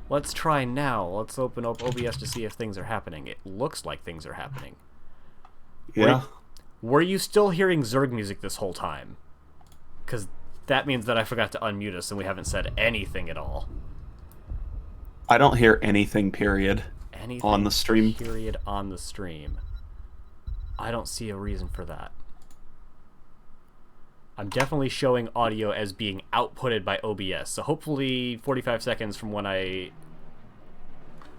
Let's try now. Let's open up OBS to see if things are happening. It looks like things are happening. Yeah. Were you still hearing Zerg music this whole time? Because that means that I forgot to unmute us and we haven't said anything at all. I don't hear anything, period, Anything, on the stream. period, on the stream. I don't see a reason for that. I'm definitely showing audio as being outputted by OBS, so hopefully 45 seconds from when I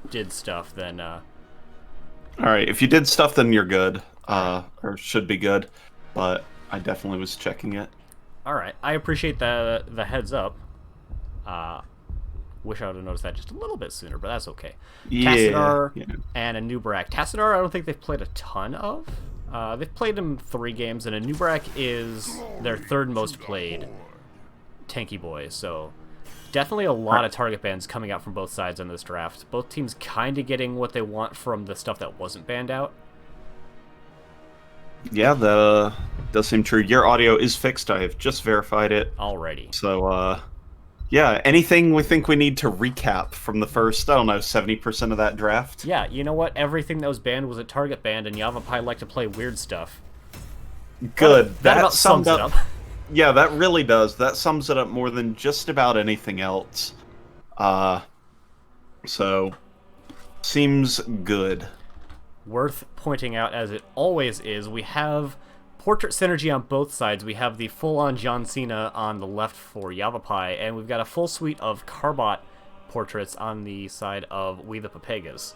did stuff, then... Alright, if you did stuff, then you're good. Or should be good. But I definitely was checking it. Alright, I appreciate the heads up. Wish I would have noticed that just a little bit sooner, but that's okay. Yeah. Tassadar and Anubarak. Tassadar, I don't think they've played a ton of. They've played him 3 games, and Anubarak is their 3rd most played tanky boy, so definitely a lot of target bans coming out from both sides on this draft. Both teams kind of getting what they want from the stuff that wasn't banned out. Yeah, that does seem true. Your audio is fixed. I have just verified it. Alrighty. So, yeah, anything we think we need to recap from the first, I don't know, 70% of that draft? Yeah, you know what? Everything that was banned was a target banned, and Yavapai like to play weird stuff. Good. That about sums it up. Yeah, that really does. That sums it up more than just about anything else. So, seems good. Worth pointing out, as it always is, we have portrait synergy on both sides. We have the full-on John Cena on the left for Yavapai, and we've got a full suite of Carbot portraits on the side of WeThePepegas.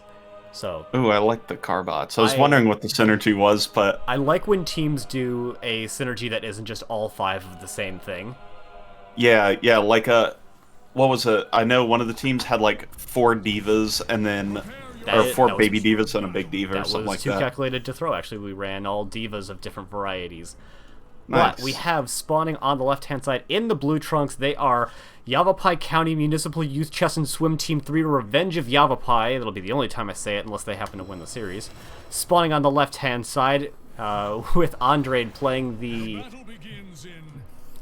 So, ooh, I like the Carbots. I was wondering what the synergy was, but... I like when teams do a synergy that isn't just all 5 of the same thing. Yeah, like what was it? I know one of the teams had like 4 divas and then... or 4 baby divas and a big diva or something like that. That was too calculated to throw, actually. We ran all divas of different varieties. Nice. But we have spawning on the left-hand side in the blue trunks. They are Yavapai County Municipal Youth Chess and Swim Team 3 Revenge of Yavapai. That'll be the only time I say it unless they happen to win the series. Spawning on the left-hand side with Andrade playing the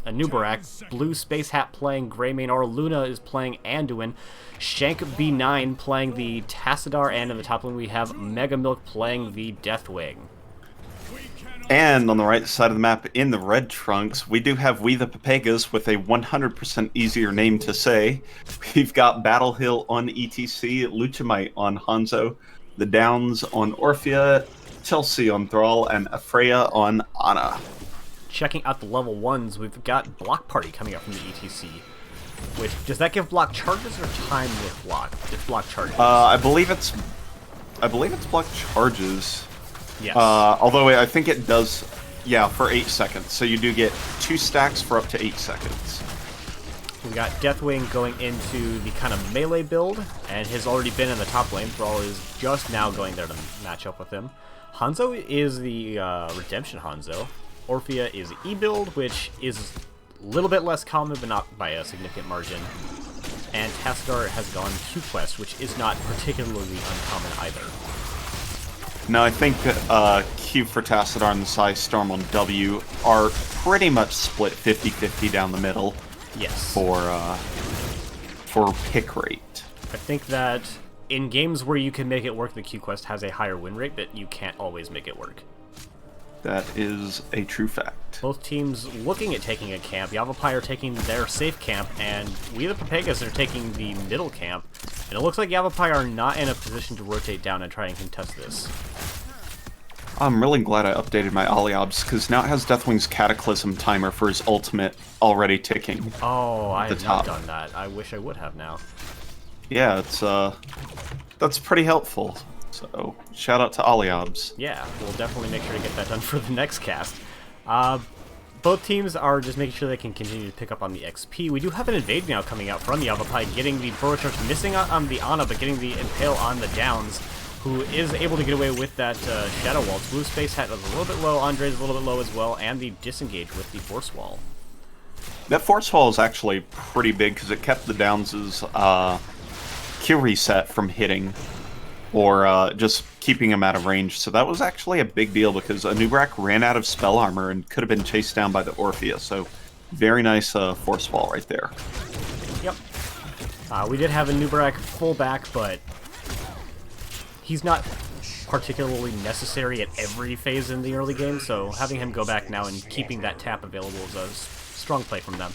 Anubarak, Blue Space Hat playing Greymane, or Luna is playing Anduin, Shank B9 playing the Tassadar, and in the top lane we have Mega Milk playing the Deathwing. And on the right side of the map, in the red trunks, we do have WeThePepegas with a 100% easier name to say. We've got Battle Hill on ETC, Luchamite on Hanzo, the Downs on Orphea, Chelsea on Thrall, and Afreya on Ana. Checking out the level 1s, we've got Block Party coming up from the ETC. Which, does that give block charges or time with block? It's block charges. I believe it's block charges. Yes. Although I think it does, yeah, for 8 seconds. So you do get 2 stacks for up to 8 seconds. We got Deathwing going into the kind of melee build, and has already been in the top lane. Thrall is just now going there to match up with him. Hanzo is the Redemption Hanzo. Orphea is E-build, which is a little bit less common, but not by a significant margin. And Tassadar has gone Q-Quest, which is not particularly uncommon either. No, I think Q for Tassadar and the Psy Storm on W are pretty much split 50-50 down the middle. Yes. For pick rate. I think that in games where you can make it work, the Q-Quest has a higher win rate, but you can't always make it work. That is a true fact. Both teams looking at taking a camp. Yavapai are taking their safe camp, and WeThePepegas are taking the middle camp. And it looks like Yavapai are not in a position to rotate down and try and contest this. I'm really glad I updated my Aliobs, because now it has Deathwing's Cataclysm timer for his ultimate already ticking. Oh, I have not done that. I wish I would have now. Yeah, it's that's pretty helpful. So, shout out to Aliobs. Yeah, we'll definitely make sure to get that done for the next cast. Both teams are just making sure they can continue to pick up on the XP. We do have an invade now coming out from Yavapai, getting the Burrow Charge, missing on the Ana, but getting the Impale on the Downs, who is able to get away with that Shadow Waltz. Blue Space Hat is a little bit low, Andre's a little bit low as well, and the Disengage with the Force Wall. That Force Wall is actually pretty big, because it kept the Downs' Q reset from hitting, or just keeping him out of range. So that was actually a big deal, because Anubarak ran out of spell armor and could have been chased down by the Orphea. So very nice Force Wall right there. Yep. We did have a Nubrak fullback, but he's not particularly necessary at every phase in the early game, so having him go back now and keeping that tap available is a strong play from them.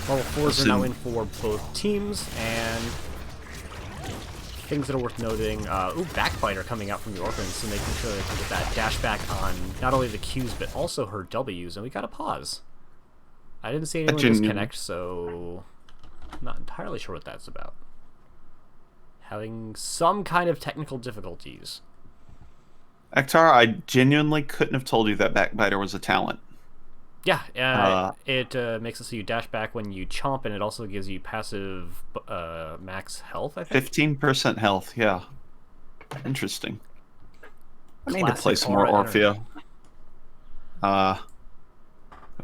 Level 4s are now in for both teams, and things that are worth noting. Backbiter coming out from the Orphans, so making sure to get that dash back on not only the Qs, but also her Ws, and we got a pause. I didn't see anyone disconnect, so I'm not entirely sure what that's about. Having some kind of technical difficulties. Ektar, I genuinely couldn't have told you that Backbiter was a talent. Yeah, it makes it so you dash back when you chomp, and it also gives you passive max health, I think. 15% health, yeah. Interesting. I need to play some more Orphea.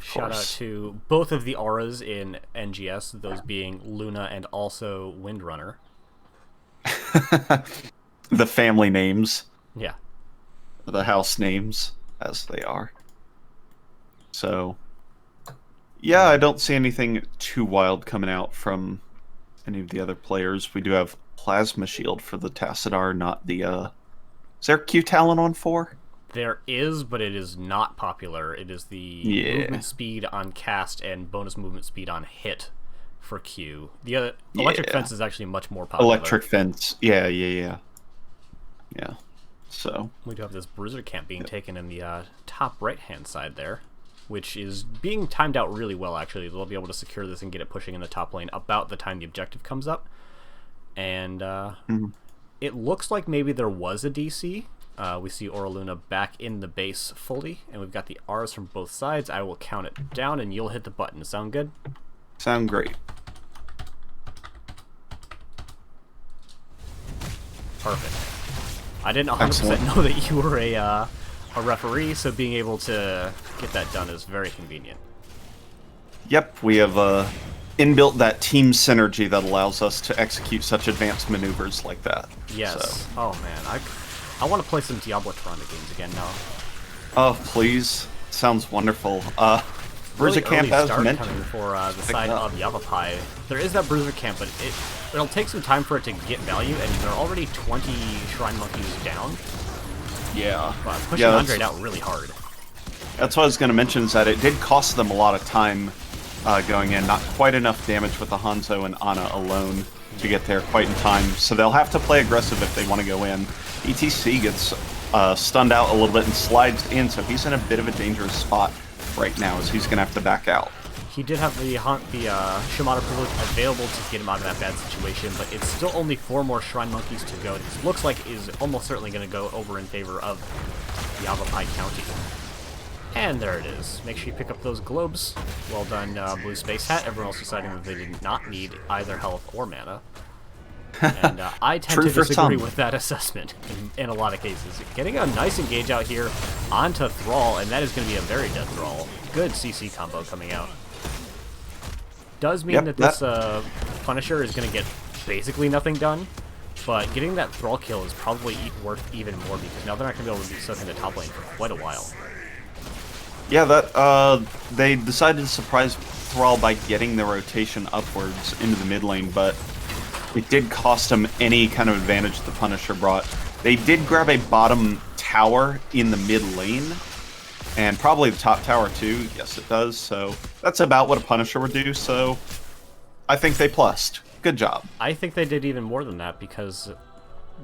Shout out to both of the auras in NGS, those being Luna and also Windrunner. The family names. Yeah. The house names, as they are. So, yeah, I don't see anything too wild coming out from any of the other players. We do have Plasma Shield for the Tassadar, not the, Is there Q Talon on 4? There is, but it is not popular. It is the movement speed on cast and bonus movement speed on hit for Q. The Electric Fence is actually much more popular. Electric Fence, yeah. So we do have this Bruiser camp being taken in the top right-hand side there, which is being timed out really well, actually. They'll be able to secure this and get it pushing in the top lane about the time the objective comes up. And it looks like maybe there was a DC. We see Oraluna back in the base fully, and we've got the R's from both sides. I will count it down, and you'll hit the button. Sound good? Sound great. Perfect. I didn't 100% know that you were a referee, so being able to get that done is very convenient. Yep, we have inbuilt that team synergy that allows us to execute such advanced maneuvers like that. Yes. So. Oh man, I want to play some Diablo-Tronic games again now. Oh please, sounds wonderful. Bruiser really camp as mentioned coming for the side of Yavapai. There is that Bruiser camp, but it'll take some time for it to get value, and they're already 20 Shrine Monkeys down. Yeah. But pushing Andre out really hard. That's what I was going to mention, is that it did cost them a lot of time going in. Not quite enough damage with the Hanzo and Ana alone to get there quite in time. So they'll have to play aggressive if they want to go in. ETC gets stunned out a little bit and slides in, so he's in a bit of a dangerous spot right now, as he's going to have to back out. He did have the Shimada privilege available to get him out of that bad situation, but it's still only 4 more Shrine Monkeys to go. This looks like is almost certainly going to go over in favor of Yavapai County. And there it is. Make sure you pick up those globes. Well done, Blue Space Hat. Everyone else deciding that they did not need either health or mana. And I tend to disagree with that assessment in a lot of cases. Getting a nice engage out here onto Thrall, and that is going to be a very dead Thrall. Good CC combo coming out. Does mean that this Punisher is going to get basically nothing done, but getting that Thrall kill is probably worth even more, because now they're not going to be able to be stuck in the top lane for quite a while. Yeah, that they decided to surprise Thrall by getting the rotation upwards into the mid lane, but it did cost them any kind of advantage the Punisher brought. They did grab a bottom tower in the mid lane, and probably the top tower too. Yes, it does. So that's about what a Punisher would do, so I think they plussed. Good job. I think they did even more than that, because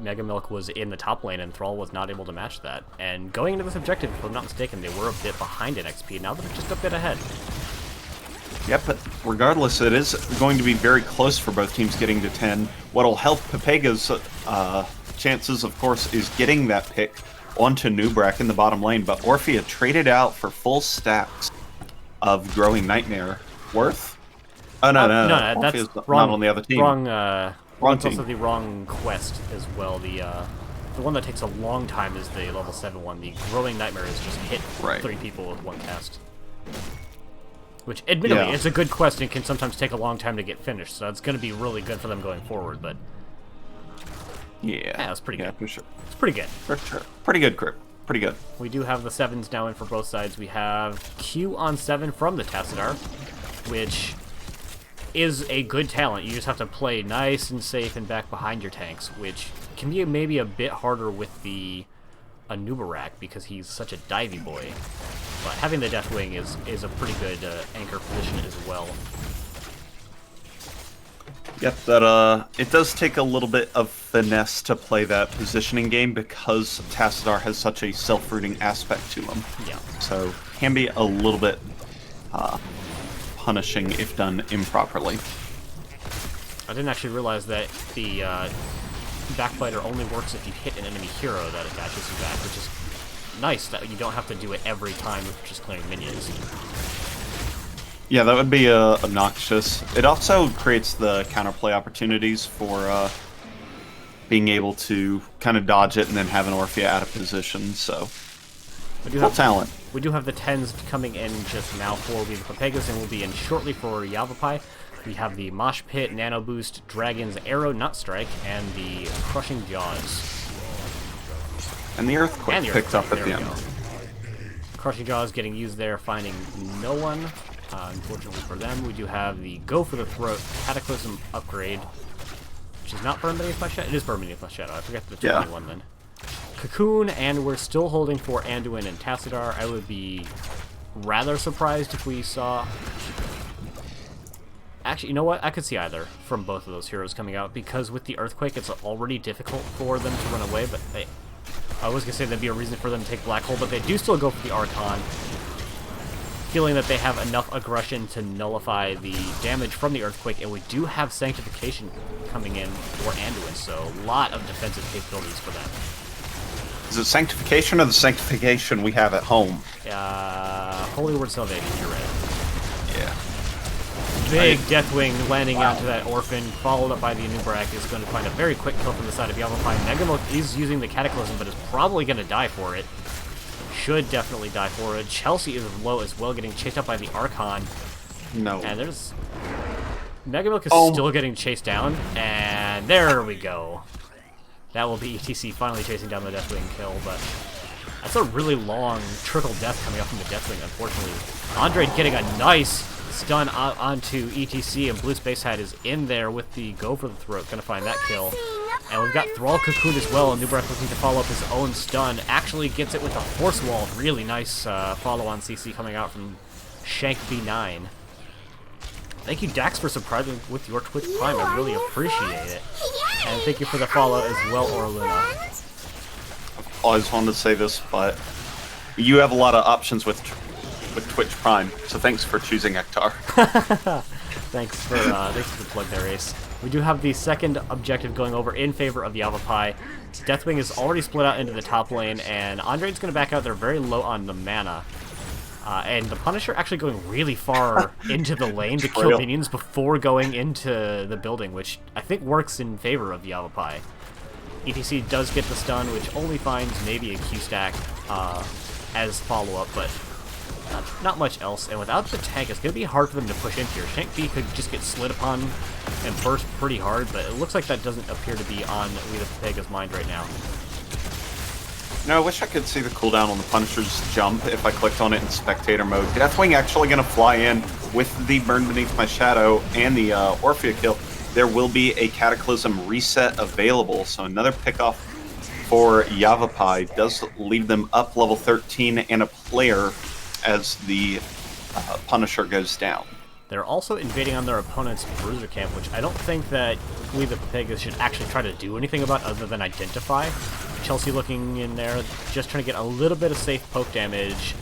Mega Milk was in the top lane and Thrall was not able to match that. And going into this objective, if I'm not mistaken, they were a bit behind in XP. Now they're just a bit ahead. Yep, but regardless, it is going to be very close for both teams getting to 10. What'll help Pepega's chances, of course, is getting that pick onto Nubrak in the bottom lane, but Orphea traded out for full stacks of Growing Nightmare. Worth? Oh, no, that's wrong, not on the other team. Wrong team. Also the wrong quest as well. The one that takes a long time is the level 7 one. The Growing Nightmare is just hit 3 people with one cast. Which, admittedly, it's a good quest and can sometimes take a long time to get finished, so it's going to be really good for them going forward, but... Yeah, it's pretty good. For sure. It's pretty good. For sure. Pretty good, Crip. Pretty good. We do have the 7s now in for both sides. We have Q on 7 from the Tassadar, which is a good talent. You just have to play nice and safe and back behind your tanks, which can be maybe a bit harder with the Anubarak because he's such a divey boy. But having the Deathwing is a pretty good anchor position as well. Yep, that it does take a little bit of finesse to play that positioning game because Tassadar has such a self-rooting aspect to him. Yeah. So can be a little bit punishing if done improperly. I didn't actually realize that the Backbiter only works if you hit an enemy hero that attaches you back, which is nice that you don't have to do it every time if you're just clearing minions. Yeah, that would be obnoxious. It also creates the counterplay opportunities for being able to kind of dodge it and then have an Orphea out of position, so full talent. We do have the 10s coming in just now for WeThePepegas, and will be in shortly for Yavapai. We have the Mosh Pit, Nano Boost, Dragon's Arrow, Nut Strike, and the Crushing Jaws. And the Earthquake picked up at the end. Crushing Jaws getting used there, finding no one. Unfortunately for them, we do have the Go for the Throat Cataclysm upgrade, which is not Burn Beneath My Shadow. It is Burn Beneath My Shadow. I forget the 21 then. Cocoon, and we're still holding for Anduin and Tassadar. I would be rather surprised if we saw... Actually, you know what? I could see either from both of those heroes coming out, because with the Earthquake, it's already difficult for them to run away, but they... I was going to say there'd be a reason for them to take Black Hole, but they do still go for the Archon, feeling that they have enough aggression to nullify the damage from the Earthquake, and we do have Sanctification coming in for Anduin, so a lot of defensive capabilities for them. Is it Sanctification or the Sanctification we have at home? Holy Word Salvation, you're right. Yeah. Big Deathwing landing onto that Orphan, followed up by the Anubarak, is going to find a very quick kill from the side of Yavapai. Megamilk is using the Cataclysm, but is probably going to die for it. Should definitely die for it. Chelsea is low as well, getting chased up by the Archon. No. And there's... Megamilk is still getting chased down, and there we go. That will be ETC finally chasing down the Deathwing kill, but that's a really long trickle death coming up from the Deathwing, unfortunately. Andre getting a nice stun onto ETC, and Blue Space Hat is in there with the Go for the Throat, gonna find that kill. And we've got Thrall Cocoon as well, and Anubarak looking to follow up his own stun. Actually gets it with a Force Wall. Really nice follow-on CC coming out from Shank B9. Thank you, Dax, for surprising with your Twitch Prime. I really appreciate it. And thank you for the follow as well, Orluna. I've always wanted to say this, but you have a lot of options with Twitch Prime, so thanks for choosing Ektar. Thanks for the plug there, Ace. We do have the second objective going over in favor of Yavapai. Deathwing is already split out into the top lane, and Andre's going to back out. They're very low on the mana. And the Punisher actually going really far into the lane to kill minions before going into the building, which I think works in favor of Yavapai. ETC does get the stun, which only finds maybe a Q-stack as follow-up, but not much else. And without the tank, it's going to be hard for them to push in here. Shank B could just get slid upon and burst pretty hard, but it looks like that doesn't appear to be on WeThePepegas' mind right now. No, I wish I could see the cooldown on the Punisher's jump if I clicked on it in spectator mode. Deathwing actually going to fly in with the Burn Beneath My Shadow and the Orphea kill. There will be a Cataclysm reset available, so another pickoff for Yavapai does leave them up level 13 and a player as the Punisher goes down. They're also invading on their opponent's Bruiser camp, which I don't think that WeThePepegas should actually try to do anything about other than identify. Chelsea looking in there, just trying to get a little bit of safe poke damage.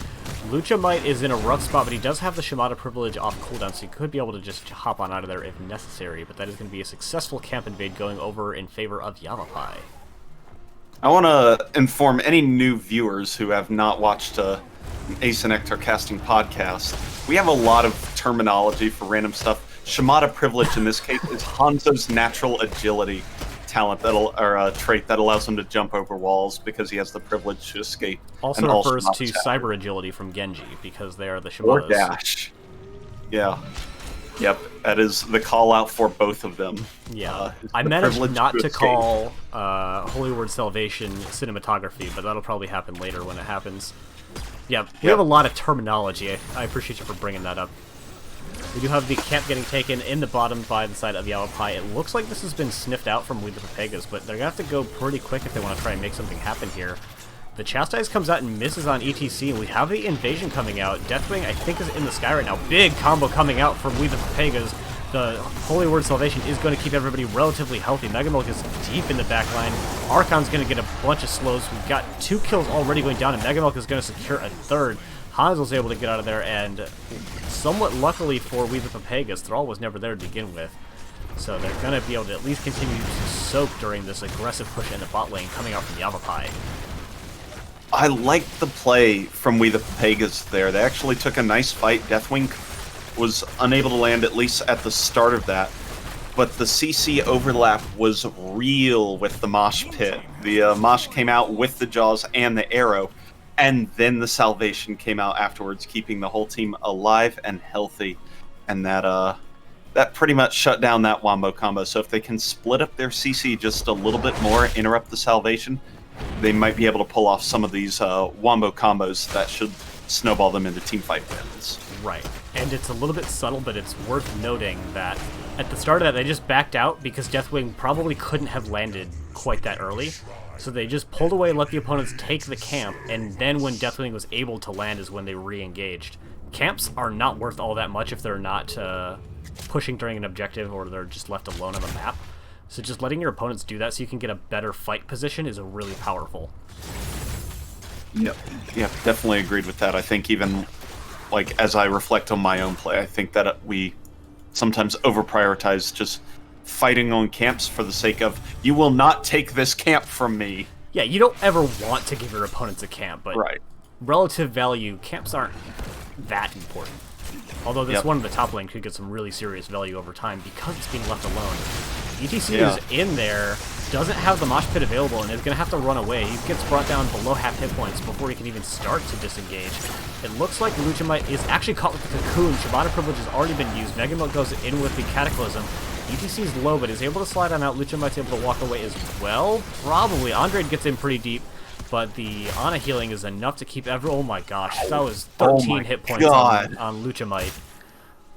Lucha Might is in a rough spot, but he does have the Shimada privilege off cooldown, so he could be able to just hop on out of there if necessary, but that is going to be a successful camp invade going over in favor of Yavapai. I want to inform any new viewers who have not watched Ace and Ektar casting podcast. We have a lot of terminology for random stuff. Shimada privilege in this case is Hanzo's natural agility talent trait that allows him to jump over walls because he has the privilege to escape. Also refers to cyber agility from Genji because they are the Shimadas. Or dash. Yeah. Yep, that is the call out for both of them. Yeah, I managed not to call Holy Word Salvation cinematography, but that'll probably happen later when it happens. Yeah, we have a lot of terminology. I appreciate you for bringing that up. We do have the camp getting taken in the bottom by the side of Yavapai. It looks like this has been sniffed out from WeThePepegas, but they're going to have to go pretty quick if they want to try and make something happen here. The Chastise comes out and misses on ETC, and we have the Invasion coming out. Deathwing, I think, is in the sky right now. Big combo coming out from WeThePepegas. The Holy Word Salvation is going to keep everybody relatively healthy. Megamilk is deep in the back line. Archon's going to get a bunch of slows. We've got 2 kills already going down, and Megamilk is going to secure a 3rd. Hanzo's able to get out of there, and somewhat luckily for WeThePepegas, Thrall was never there to begin with. So they're going to be able to at least continue to soak during this aggressive push in the bot lane coming out from Yavapai. I like the play from WeThePepegas there. They actually took a nice fight. Deathwing was unable to land, at least at the start of that. But the CC overlap was real with the mosh pit. The mosh came out with the jaws and the arrow, and then the salvation came out afterwards, keeping the whole team alive and healthy. And that pretty much shut down that wombo combo. So if they can split up their CC just a little bit more, interrupt the salvation, they might be able to pull off some of these wombo combos that should snowball them into teamfight wins. Right. And it's a little bit subtle, but it's worth noting that at the start of that, they just backed out because Deathwing probably couldn't have landed quite that early. So they just pulled away, let the opponents take the camp, and then when Deathwing was able to land is when they re-engaged. Camps are not worth all that much if they're not pushing during an objective or they're just left alone on the map. So just letting your opponents do that so you can get a better fight position is really powerful. Yep, definitely agreed with that. I think even, like, as I reflect on my own play, I think that we sometimes over-prioritize just fighting on camps for the sake of, you will not take this camp from me. Yeah, you don't ever want to give your opponents a camp, but right. Relative value, camps aren't that important. Although this one in the top lane could get some really serious value over time because it's being left alone. ETC is in there, doesn't have the mosh pit available, and is going to have to run away. He gets brought down below half hit points before he can even start to disengage. It looks like Luchamite is actually caught with the cocoon. Shabata privilege has already been used. Megamilk goes in with the Cataclysm. ETC is low, but is able to slide on out. Luchamite's able to walk away as well. Probably. Andre gets in pretty deep, but the Ana healing is enough to keep everyone. Oh my gosh, that was 13 hit points on Luchamite.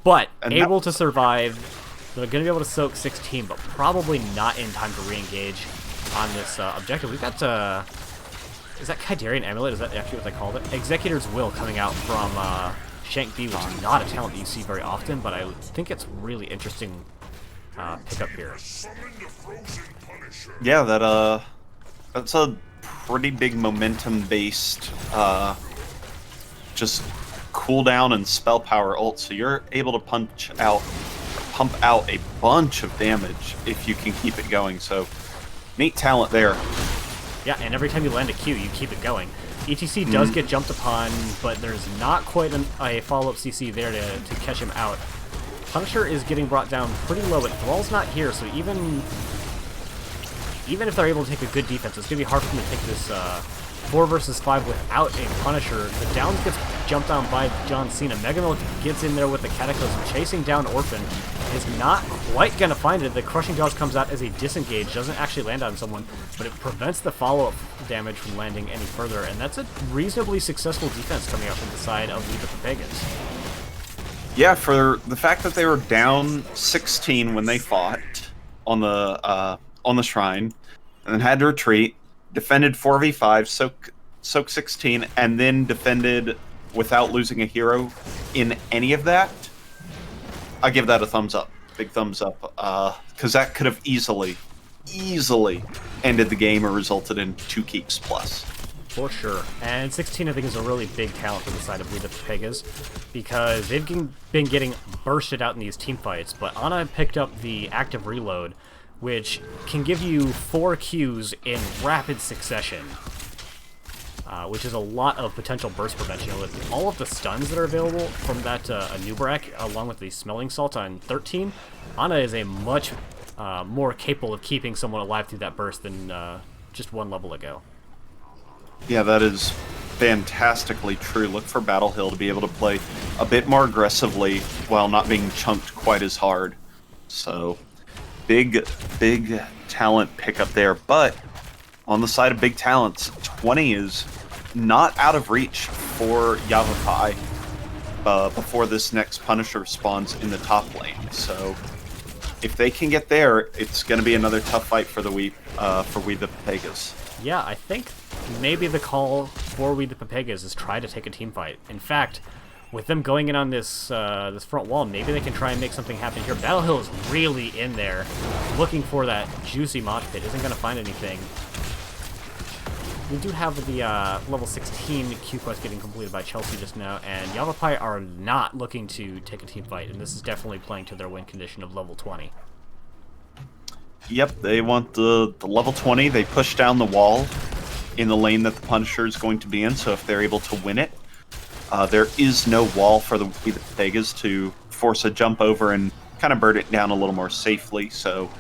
But able to survive. They're going to be able to soak 16, but probably not in time to re-engage on this objective. We've got, is that Kydarian Amulet? Is that actually what they called it? Executor's Will coming out from Shank B, which is not a talent that you see very often, but I think it's really interesting pickup here. Yeah, that's a pretty big momentum-based just cooldown and spell power ult, so you're able to pump out a bunch of damage if you can keep it going. So neat talent there. Yeah, and every time you land a Q, you keep it going. ETC does get jumped upon, but there's not quite a follow-up CC there to catch him out. Punisher is getting brought down pretty low, but Thrall's not here, so even if they're able to take a good defense, it's going to be hard for them to take this 4 versus 5 without a Punisher. The Downs gets jumped down by John Cena. Megamilk gets in there with the Cataclysm, chasing down Orphan. Is not quite going to find it. The Crushing Jaws comes out as a disengage, doesn't actually land on someone, but it prevents the follow-up damage from landing any further, and that's a reasonably successful defense coming out from the side of WeThePepegas. Yeah, for the fact that they were down 16 when they fought on the Shrine, and then had to retreat, defended 4v5, soak 16, and then defended without losing a hero in any of that, I give that a thumbs up. Big thumbs up. Because that could have easily ended the game or resulted in 2 keeps plus. For sure. And 16, I think, is a really big talent for the side of WeThePepegas because they've been getting bursted out in these team fights, but Ana picked up the active reload, which can give you 4 Qs in rapid succession, which is a lot of potential burst prevention. With all of the stuns that are available from that Anubarak, along with the Smelling Salt on 13, Ana is a much more capable of keeping someone alive through that burst than just 1 level ago. Yeah, that is fantastically true. Look for Battle Hill to be able to play a bit more aggressively while not being chunked quite as hard. So, big talent pickup there. But on the side of big talents, 20 is not out of reach for Yavapai. before this next Punisher spawns in the top lane. So if they can get there, it's going to be another tough fight for We the Pepegas. Yeah, I think maybe the call for We the Pepegas is try to take a team fight. In fact, with them going in on this this front wall, maybe they can try and make something happen here. Battle Hill is really in there, looking for that juicy mosh pit. Isn't going to find anything. We do have the level 16 Q quest getting completed by Chelsea just now, and Yavapai are not looking to take a team fight, and this is definitely playing to their win condition of level 20. Yep, they want the level 20. They push down the wall in the lane that the Punisher is going to be in, so if they're able to win it, there is no wall for the Pepegas to force a jump over and kind of burn it down a little more safely. So,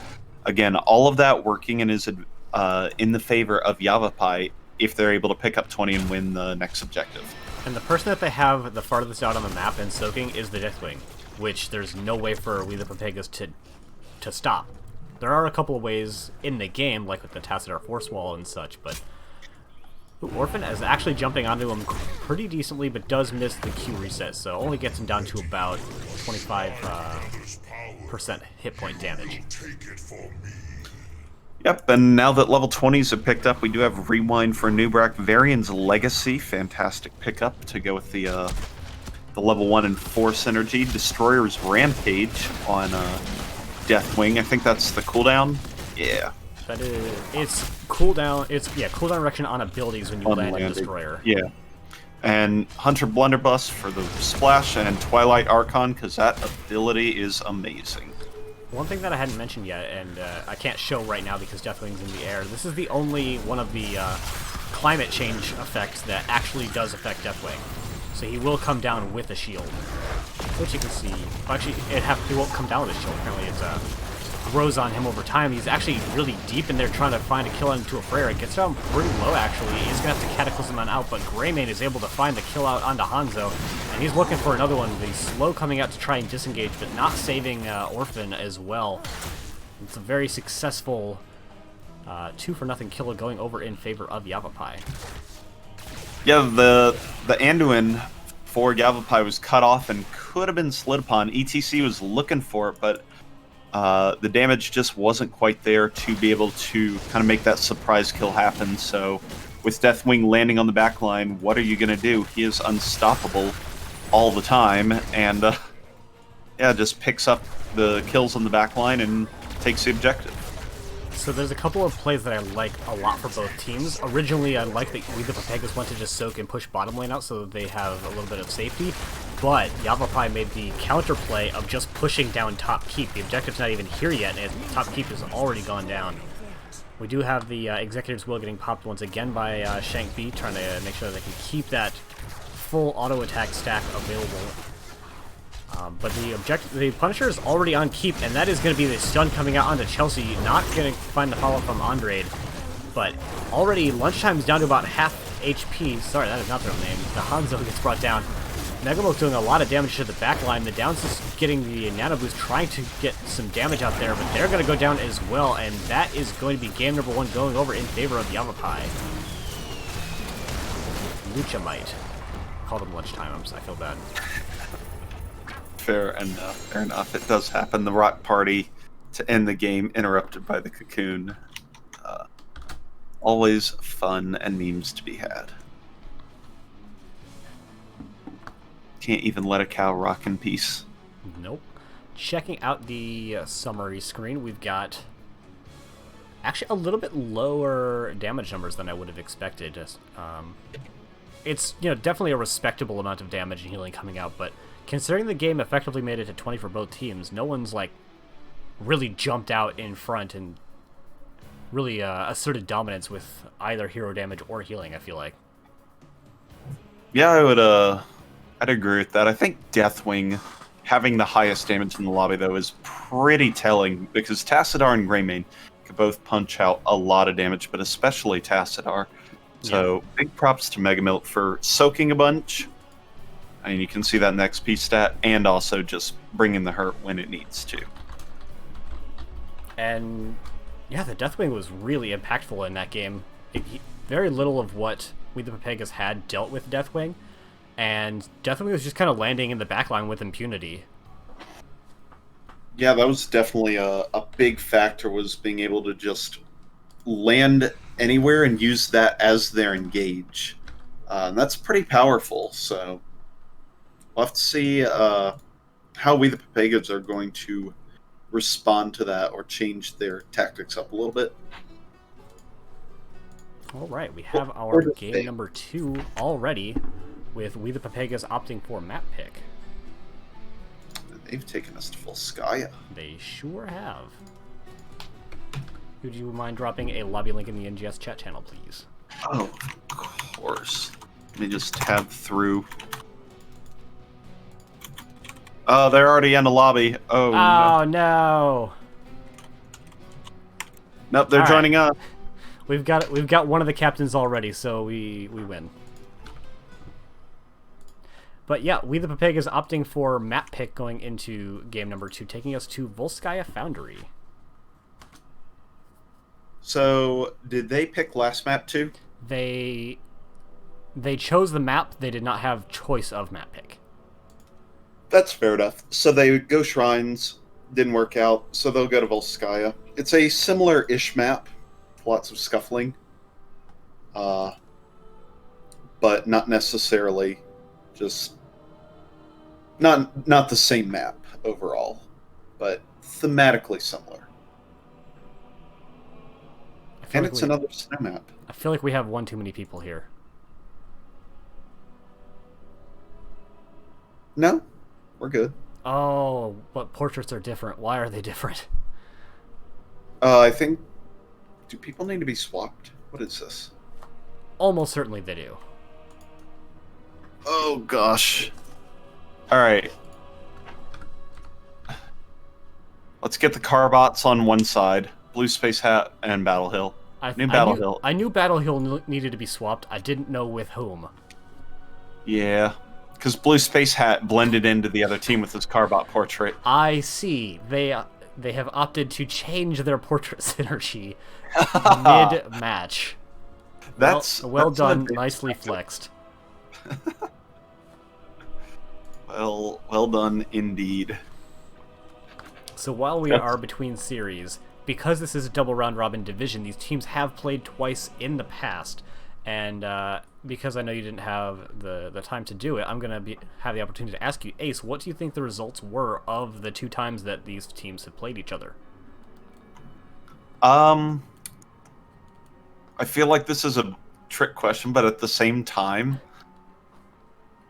again, all of that working in the favor of Yavapai if they're able to pick up 20 and win the next objective. And the person that they have the farthest out on the map and soaking is the Deathwing, which there's no way for WeThePepegas to stop. There are a couple of ways in the game, like with the Tassadar Force Wall and such, but Orphan is actually jumping onto him pretty decently, but does miss the Q reset, so only gets him down to about 25% hit point damage. Yep, and now that level 20s have picked up, we do have Rewind for Nubrak. Varian's Legacy, fantastic pickup to go with the level 1 and 4 synergy. Destroyer's Rampage on Deathwing. I think that's the cooldown. Yeah. That is, it's cooldown. It's cooldown reduction on abilities when you land a destroyer. Yeah, and Hunter Blunderbuss for the splash, and Twilight Archon because that ability is amazing. One thing that I hadn't mentioned yet, and I can't show right now because Deathwing's in the air. This is the only one of the climate change effects that actually does affect Deathwing. So he will come down with a shield, which you can see. Actually, he won't come down with a shield. Apparently, it grows on him over time. He's actually really deep in there trying to find a kill into a Freyr. It gets down pretty low, actually. He's going to have to Cataclysm on out, but Greymane is able to find the kill out onto Hanzo, and he's looking for another one. He's slow coming out to try and disengage, but not saving Orphan as well. It's a very successful 2-for-0 kill going over in favor of Yavapai. Yeah, the Anduin for Yavapai was cut off and could have been slid upon. ETC was looking for it, but the damage just wasn't quite there to be able to kind of make that surprise kill happen. So with Deathwing landing on the back line, what are you going to do? He is unstoppable all the time, and yeah, just picks up the kills on the back line and takes the objective. So there's a couple of plays that I like a lot for both teams. Originally, I like that WeThePepegas went to just soak and push bottom lane out so that they have a little bit of safety, but Yavapai made the counter play of just pushing down top keep. The objective's not even here yet, and top keep has already gone down. We do have the Executive's Will getting popped once again by Shank B, trying to make sure they can keep that full auto attack stack available. But the Punisher is already on keep, and that is going to be the stun coming out onto Chelsea. Not going to find the follow-up from Andrade, but already lunchtime is down to about half HP. Sorry, that is not their name. The Hanzo gets brought down. Megamo's doing a lot of damage to the back line. The Downs is getting the Nano Boost, trying to get some damage out there, but they're going to go down as well, and that is going to be game number 1 going over in favor of Yavapai. Luchamite. Call them lunchtime. I feel bad. Fair enough, fair enough. It does happen. The Rock Party to end the game, interrupted by the Cocoon. Always fun and memes to be had. Can't even let a cow rock in peace. Nope. Checking out the summary screen, we've got actually a little bit lower damage numbers than I would have expected. It's definitely a respectable amount of damage and healing coming out, but considering the game effectively made it to 20 for both teams, no one's really jumped out in front and really asserted dominance with either hero damage or healing, I feel like. Yeah, I'd agree with that. I think Deathwing having the highest damage in the lobby, though, is pretty telling, because Tassadar and Greymane can both punch out a lot of damage, but especially Tassadar. So big props to Megamilk for soaking a bunch. And you can see that in the XP stat, and also just bringing the hurt when it needs to. And yeah, the Deathwing was really impactful in that game. Very little of what WeThePepegas had dealt with Deathwing, and definitely was just kind of landing in the backline with impunity. Yeah, that was definitely a big factor, was being able to just land anywhere and use that as their engage. And that's pretty powerful, so we'll have to see how we the Papegas are going to respond to that or change their tactics up a little bit. All right, we have our game number 2 already, with We the Pepegas opting for map pick. They've taken us to Volskaya. They sure have. Would you mind dropping a lobby link in the NGS chat channel, please? Oh, of course. Let me just tab through. Oh, they're already in the lobby. Oh, no. Nope, they're joining us. We've got one of the captains already, so we win. But yeah, We the Pepegas opting for map pick going into game number 2, taking us to Volskaya Foundry. So, did they pick last map too? They chose the map. They did not have choice of map pick. That's fair enough. So they go Shrines, didn't work out, so they'll go to Volskaya. It's a similar-ish map, lots of scuffling, but not necessarily just not the same map overall, but thematically similar. And it's another snow map. I feel like we have one too many people here. No, we're good. Oh, but portraits are different. Why are they different? I think... Do people need to be swapped? What is this? Almost certainly they do. Oh, gosh. Alright. Let's get the Carbots on one side. Blue Space Hat and Battle Hill. I knew Battle Hill needed to be swapped. I didn't know with whom. Yeah. Because Blue Space Hat blended into the other team with his Carbot portrait. I see. They have opted to change their portrait synergy mid-match. Well done. Nicely flexed. Well done indeed. So while we are between series, because this is a double round robin division, these teams have played twice in the past, and because I know you didn't have the time to do it, I'm gonna have the opportunity to ask you, Ace, what do you think the results were of the 2 times that these teams have played each other? I feel like this is a trick question, but at the same time,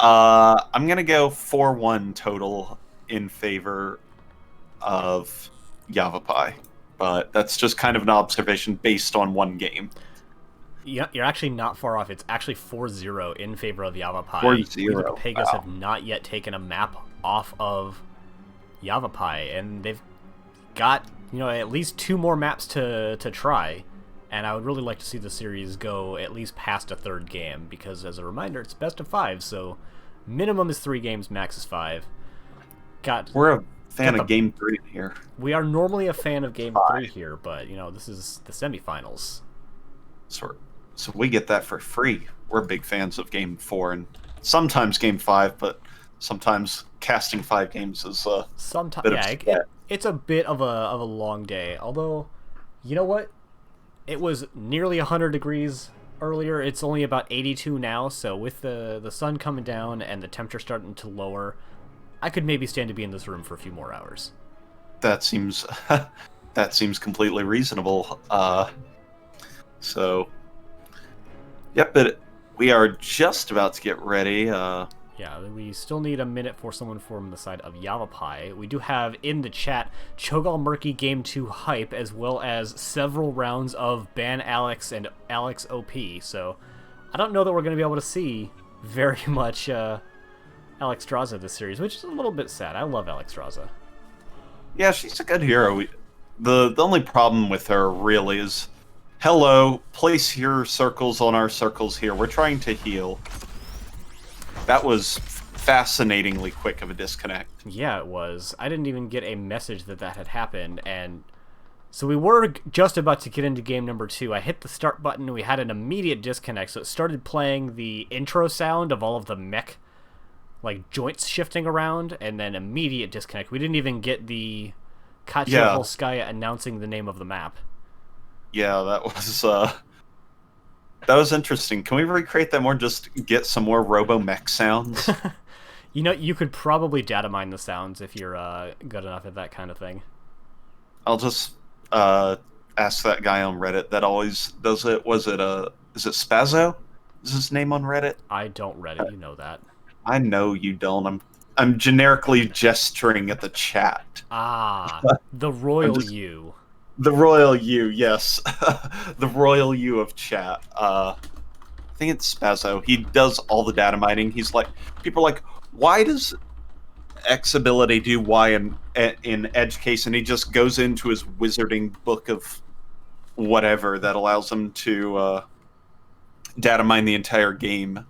I'm gonna go 4-1 total in favor of Yavapai, but that's just kind of an observation based on one game. Yeah, you're actually not far off. It's actually 4-0 in favor of Yavapai. 4-0. The Pepegas have not yet taken a map off of Yavapai, and they've got at least 2 more maps to try. And I would really like to see the series go at least past a 3rd game, because as a reminder, it's best of 5, so minimum is 3 games, max is 5. We're a fan of Game 3 here. We are normally a fan of Game 3 here, but this is the semifinals. So we get that for free. We're big fans of Game 4 and sometimes Game 5, but sometimes casting 5 games is it's a bit of a long day. Although, you know what? It was nearly 100 degrees earlier. It's only about 82 now, so with the sun coming down and the temperature starting to lower, I could maybe stand to be in this room for a few more hours. That seems completely reasonable. So, yep, but we are just about to get ready. Yeah, we still need a minute for someone from the side of Yavapai. We do have in the chat Cho'Gall Murky Game 2 hype, as well as several rounds of Ban Alex and Alex OP. So I don't know that we're going to be able to see very much Alexstrasza this series, which is a little bit sad. I love Alexstrasza. Yeah, she's a good hero. The only problem with her really is, hello, place your circles on our circles here. We're trying to heal. That was fascinatingly quick of a disconnect. Yeah, it was. I didn't even get a message that had happened, and so we were just about to get into game number 2. I hit the start button, and we had an immediate disconnect, so it started playing the intro sound of all of the mech like joints shifting around, and then immediate disconnect. We didn't even get the Yeah. Volskaya announcing the name of the map. Yeah, that was interesting. Can we recreate that more? Just get some more robo-mech sounds? You know, you could probably data mine the sounds if you're good enough at that kind of thing. I'll just ask that guy on Reddit that always does it. Is it Spazzo? Is his name on Reddit? I don't Reddit, you know that. I know you don't. I'm generically gesturing at the chat. Ah, the royal you. The royal you, yes. The royal you of chat. I think it's Spazzo. He does all the data mining. He's like, people are like, why does X ability do Y in edge case? And he just goes into his wizarding book of whatever that allows him to data mine the entire game,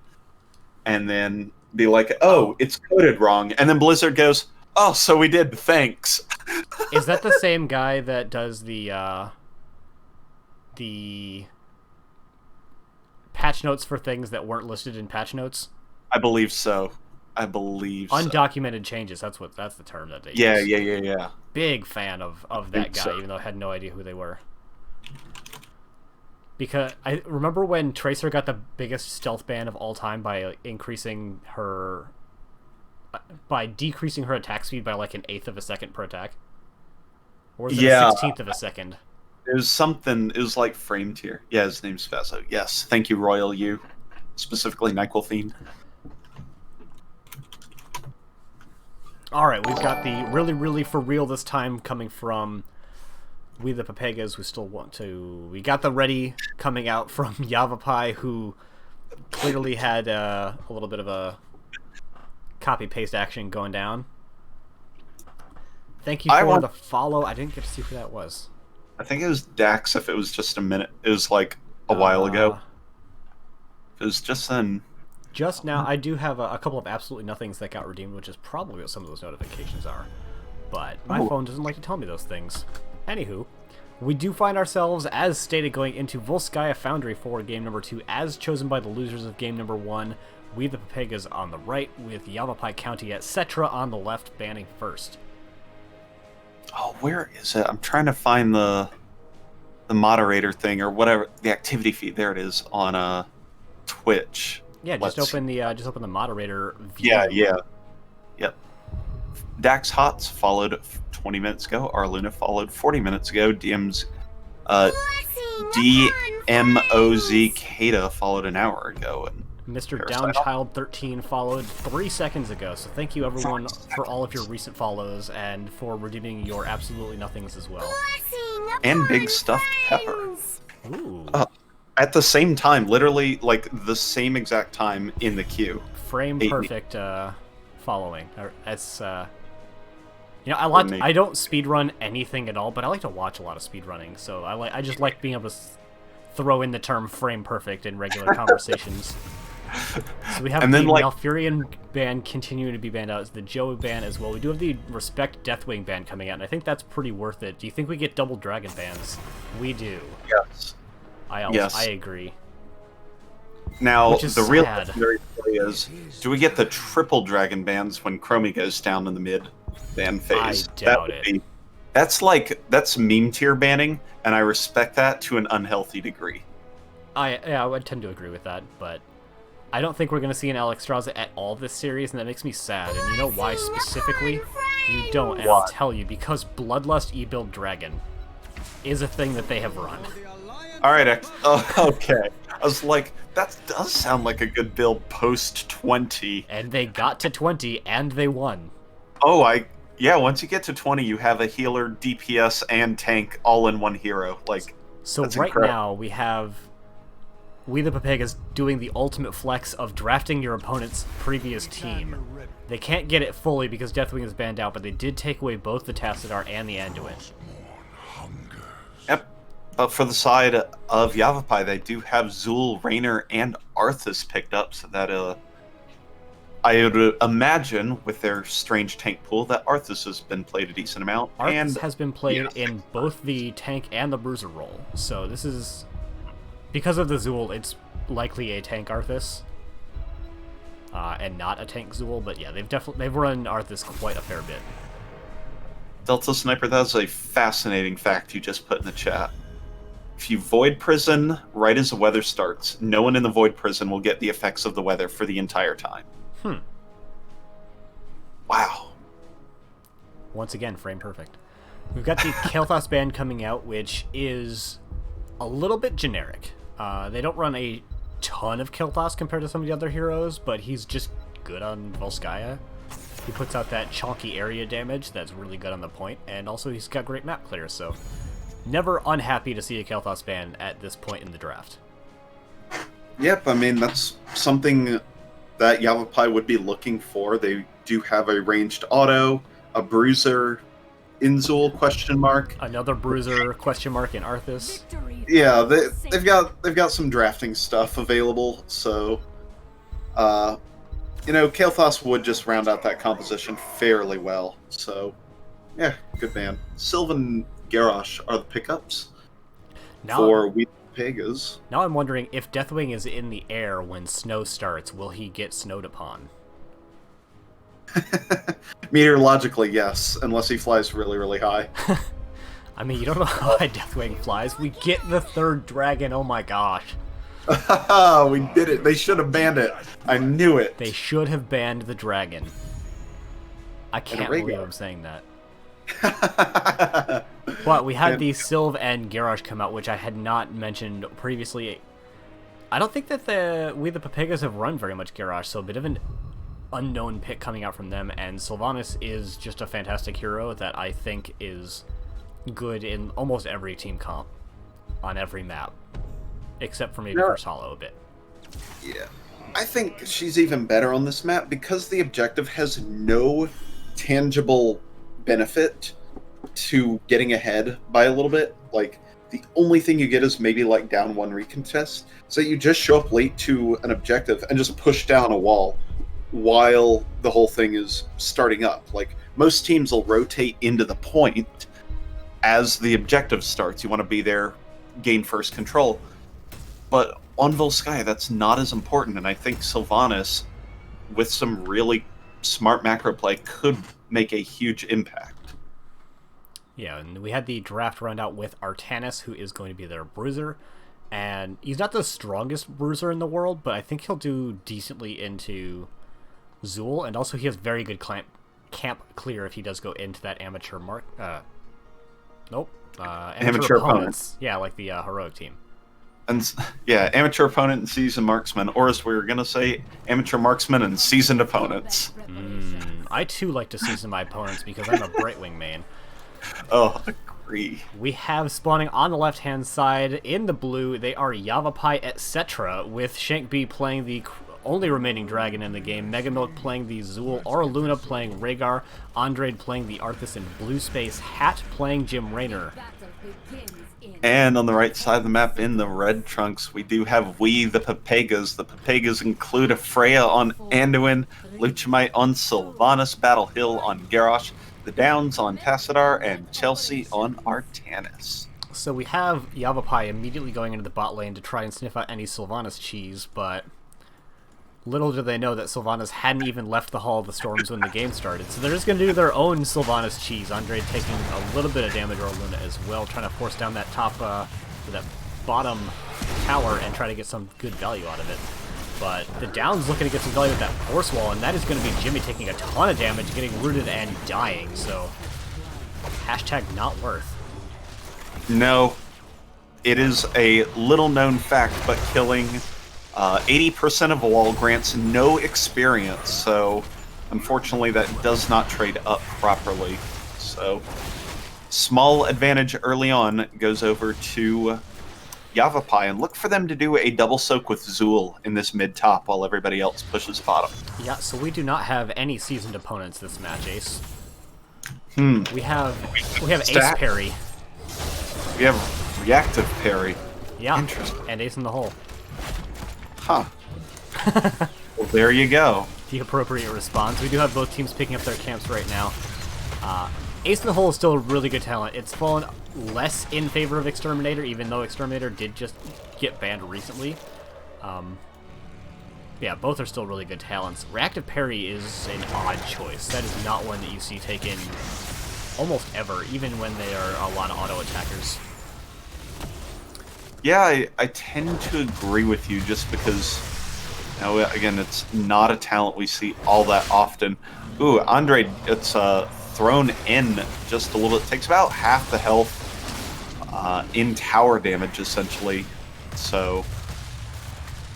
and then be like, oh, it's coded wrong. And then Blizzard goes, oh, so we did, thanks. Is that the same guy that does the patch notes for things that weren't listed in patch notes? I believe so. Undocumented changes, that's the term that they use. Yeah. Big fan of that guy, even though I had no idea who they were. Because I remember when Tracer got the biggest stealth ban of all time by decreasing her attack speed by like an eighth of a second per attack. Or was it a 16th of a second? It was like frame tier. Yeah, his name's Faso. Yes, thank you, Royal You. Specifically NyQuil Fiend. Alright, we've got the really, really for real this time coming from WeThePepegas, we got the ready coming out from Yavapai, who clearly had a little bit of a copy-paste action going down. Thank you for the follow. I didn't get to see who that was. I think it was Dax, if it was just a minute. It was like a while ago. It was just then. Just now, I do have a couple of absolutely nothings that got redeemed, which is probably what some of those notifications are. But my phone doesn't like to tell me those things. Anywho, we do find ourselves, as stated, going into Volskaya Foundry for game number 2, as chosen by the losers of game number 1. WeThePepegas on the right, with Yavapai County, etc. on the left, banning first. Oh, where is it? I'm trying to find the moderator thing or whatever, the activity feed. There it is on Twitch. Yeah, just open the moderator view. Yeah. Yep. Dax Hots followed 20 minutes ago. Arluna followed 40 minutes ago. DMOZ Kata followed an hour ago. And Mr. Downchild13 followed 3 seconds ago. So thank you everyone for all of your recent follows and for redeeming your absolutely nothings as well. And Big Stuffed Pepper. Ooh. At the same time, literally like the same exact time in the queue. Frame perfect following. It's I don't speedrun anything at all, but I like to watch a lot of speedrunning. So I just like being able to throw in the term frame perfect in regular conversations. So we have the Malfurion ban continuing to be banned out. It's the Joe ban as well. We do have the Respect Deathwing ban coming out, and I think that's pretty worth it. Do you think we get double dragon bans? We do. Yes. I agree. Now, the real question is, do we get the triple dragon bans when Chromie goes down in the mid ban phase? I doubt it. That's meme tier banning, and I respect that to an unhealthy degree. I would tend to agree with that, but I don't think we're going to see an Alexstrasza at all this series, and that makes me sad. And you know why specifically? You don't, and I'll tell you, because Bloodlust E-Build Dragon is a thing that they have run. Alright, okay. I was like, that does sound like a good build post 20. And they got to 20, and they won. Yeah, once you get to 20, you have a healer, DPS, and tank all in one hero. So right now, we have WeThePepegas doing the ultimate flex of drafting your opponent's previous team. They can't get it fully because Deathwing is banned out, but they did take away both the Tassadar and the Anduin. Yep. But for the side of Yavapai, they do have Zul, Raynor, and Arthas picked up, so that I would imagine with their strange tank pool that Arthas has been played a decent amount. Arthas has been played in both the tank and the bruiser role, so this is... Because of the Zul, it's likely a tank Arthas. and not a tank Zool, but yeah, they've run Arthas quite a fair bit. Delta Sniper, that's a fascinating fact you just put in the chat. If you Void Prison right as the weather starts, no one in the Void Prison will get the effects of the weather for the entire time. Wow. Once again, frame perfect. We've got the Kael'thas band coming out, which is a little bit generic. They don't run a ton of Kael'thas compared to some of the other heroes, but he's just good on Volskaya. He puts out that chonky area damage that's really good on the point, and also he's got great map clear, so never unhappy to see a Kael'thas ban at this point in the draft. Yep, I mean, that's something that Yavapai would be looking for. They do have a ranged auto, a bruiser, Inzul, question mark. Another bruiser, question mark, in Arthas. Yeah, they've got some drafting stuff available, so you know, Kael'thas would just round out that composition fairly well. So yeah, good man. Sylvan Garrosh are the pickups for WeThePepegas. Now I'm wondering if Deathwing is in the air when snow starts, will he get snowed upon? Meteorologically, yes, unless he flies really, really high. I mean, you don't know how high Deathwing flies. We get the third dragon, oh my gosh. We did it. They should have banned it. I knew it. They should have banned the dragon. I can't believe I'm saying that. But we had the Sylv and Garrosh come out, which I had not mentioned previously. I don't think that WeThePepegas have run very much Garrosh, so a bit of an unknown pick coming out from them, and Sylvanas is just a fantastic hero that I think is good in almost every team comp on every map, except for maybe First Hollow a bit. Yeah, I think she's even better on this map because the objective has no tangible benefit to getting ahead by a little bit. Like, the only thing you get is maybe like down one recontest, so you just show up late to an objective and just push down a wall while the whole thing is starting up. Like, most teams will rotate into the point as the objective starts. You want to be there, gain first control. But on Volskaya, that's not as important, and I think Sylvanas, with some really smart macro play, could make a huge impact. Yeah, and we had the draft run out with Artanis, who is going to be their bruiser, and he's not the strongest bruiser in the world, but I think he'll do decently into Zool, and also he has very good camp clear if he does go into that amateur amateur opponents. Yeah, like the heroic team. And yeah, amateur opponent and seasoned marksman, or as we were gonna say, amateur marksman and seasoned opponents. I too like to season my opponents because I'm a Brightwing main. Oh, agree. We have spawning on the left-hand side in the blue, they are Yavapai, etc., with Shank B playing the only remaining dragon in the game, Megamilk playing the Zool, Auraluna playing Rhaegar, Andrade playing the Arthas in blue space, Hat playing Jim Raynor. And on the right side of the map, in the red trunks, we do have WeThePepegas. The Pepegas include a Freya on Anduin, Luchimite on Sylvanas, Battle Hill on Garrosh, the Downs on Tassadar, and Chelsea on Artanis. So we have Yavapai immediately going into the bot lane to try and sniff out any Sylvanas cheese, but little do they know that Sylvanas hadn't even left the Hall of the Storms when the game started. So they're just going to do their own Sylvanas cheese. Andrade taking a little bit of damage, or Luna as well, trying to force down that that bottom tower and try to get some good value out of it. But the Down's looking to get some value with that Force Wall, and that is going to be Jimmy taking a ton of damage, getting rooted and dying. So hashtag not worth. No, it is a little-known fact, but killing 80% of a wall grants no experience, so unfortunately that does not trade up properly. So small advantage early on goes over to Yavapai, and look for them to do a double soak with Zool in this mid-top while everybody else pushes bottom. Yeah, so we do not have any seasoned opponents this match, Ace. We have Ace parry. We have reactive parry. Yeah, interesting. And Ace in the hole. Huh. Well, there you go. The appropriate response. We do have both teams picking up their camps right now. Ace in the hole is still a really good talent. It's fallen less in favor of Exterminator, even though Exterminator did just get banned recently. Yeah, both are still really good talents. Reactive Parry is an odd choice. That is not one that you see taken almost ever, even when they are a lot of auto attackers. Yeah, I tend to agree with you just because, you know, again, it's not a talent we see all that often. Ooh, Andre, it's thrown in just a little bit. It takes about half the health in tower damage, essentially. So,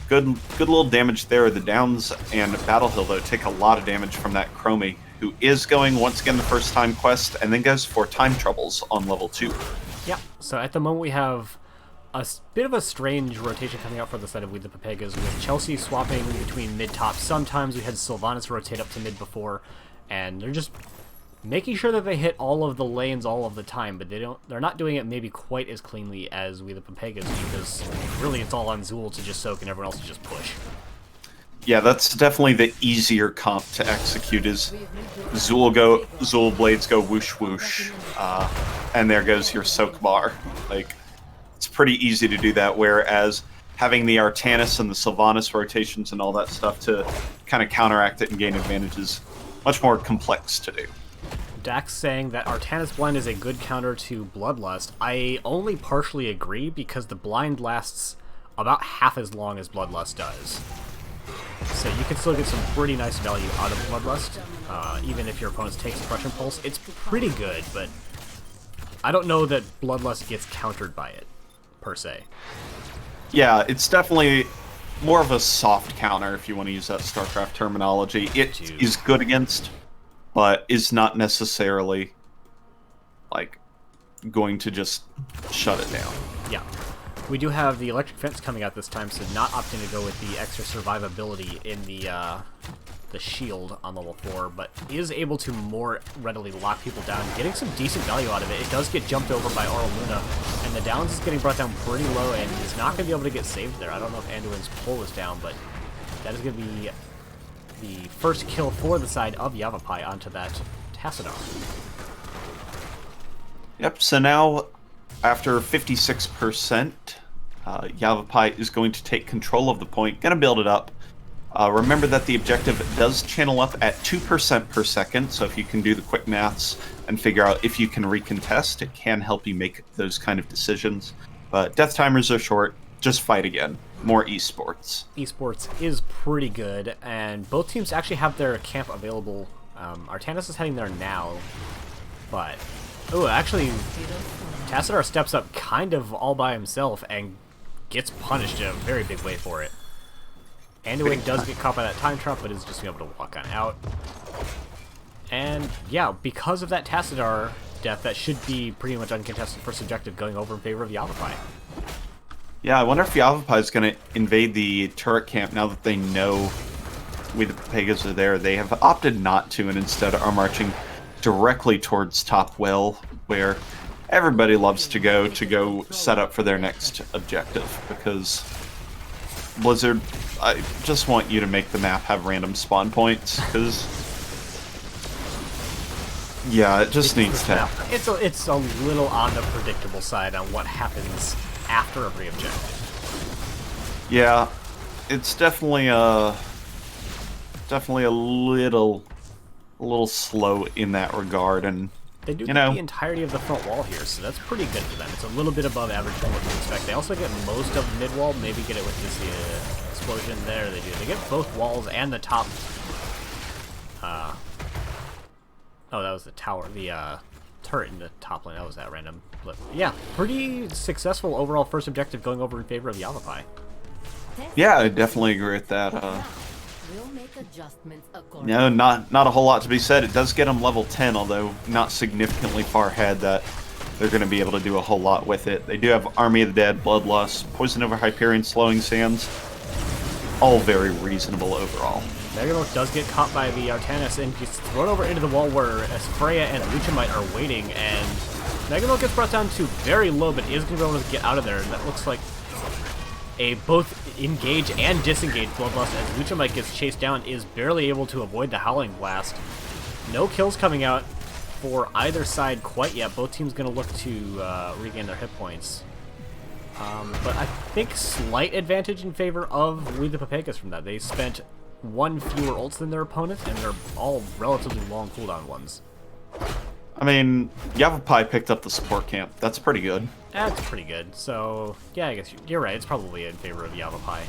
good little damage there. The Downs and Battle Hill, though, take a lot of damage from that Chromie, who is going, once again, the first time quest, and then goes for Time Troubles on level 2. Yeah, so at the moment we have a bit of a strange rotation coming out for the side of WeThePepegas, with Chelsea swapping between mid-top. Sometimes we had Sylvanas rotate up to mid before, and they're just making sure that they hit all of the lanes all of the time, but they're not doing it maybe quite as cleanly as WeThePepegas, because really it's all on Zool to just soak and everyone else to just push. Yeah, that's definitely the easier comp to execute. Is Zool blades go whoosh whoosh, and there goes your soak bar. Like, it's pretty easy to do that, whereas having the Artanis and the Sylvanas rotations and all that stuff to kind of counteract it and gain advantage is much more complex to do. Dax saying that Artanis Blind is a good counter to Bloodlust. I only partially agree, because the blind lasts about half as long as Bloodlust does. So you can still get some pretty nice value out of Bloodlust, even if your opponents take Suppression Pulse. It's pretty good, but I don't know that Bloodlust gets countered by it, per se. Yeah, it's definitely more of a soft counter, if you want to use that StarCraft terminology. It is good against, but is not necessarily, like, going to just shut it down. Yeah. We do have the Electric Fence coming out this time, so not opting to go with the extra survivability in the shield on level 4, but is able to more readily lock people down, getting some decent value out of it. It does get jumped over by Aura Luna, and the Downs is getting brought down pretty low, and he's not going to be able to get saved there. I don't know if Anduin's pull is down, but that is going to be the first kill for the side of Yavapai onto that Tassadar. Yep, so now, after 56%, Yavapai is going to take control of the point, going to build it up. Remember that the objective does channel up at 2% per second, so if you can do the quick maths and figure out if you can recontest, it can help you make those kind of decisions. But death timers are short, just fight again. More esports. Esports is pretty good, and both teams actually have their camp available. Artanis is heading there now, but... Oh, actually, Tassadar steps up kind of all by himself and gets punished in a very big way for it. Anduin does get caught by that time trap, but is just able to walk on out. And yeah, because of that Tassadar death, that should be pretty much uncontested first objective going over in favor of Yavapai. Yeah, I wonder if Yavapai is going to invade the turret camp now that they know WeThePepegas are there. They have opted not to, and instead are marching directly towards top well, where everybody loves to go set up for their next objective, because Blizzard, I just want you to make the map have random spawn points, because yeah, it just needs to happen. It's a little on the predictable side on what happens after every objective. Yeah, it's definitely a little slow in that regard, and they do get the entirety of the front wall here, so that's pretty good for them. It's a little bit above average from what you expect. They also get most of the mid wall, maybe get it with this explosion there. They do. They get both walls and the top. Oh, that was the tower, the turret in the top lane. That was that random blip. Yeah, pretty successful overall first objective going over in favor of Yavapai. Yeah, I definitely agree with that. We'll make adjustments No, not a whole lot to be said. It does get them level 10, although not significantly far ahead that they're going to be able to do a whole lot with it. They do have Army of the Dead, Bloodlust, Poison over Hyperion, Slowing Sands. All very reasonable overall. Megalith does get caught by the Artanis and gets thrown over into the wall where Freya and Luchamite are waiting, and Megalith gets brought down to very low, but is going to be able to get out of there, and that looks like a both engage and disengage Bloodlust as Luchamite gets chased down, is barely able to avoid the Howling Blast. No kills coming out for either side quite yet. Both teams going to look to regain their hit points. But I think slight advantage in favor of WeThePepegas from that. They spent one fewer ults than their opponent, and they're all relatively long cooldown ones. I mean, Yavapai picked up the support camp. That's pretty good. That's pretty good. So, yeah, I guess you're right. It's probably in favor of Yavapai.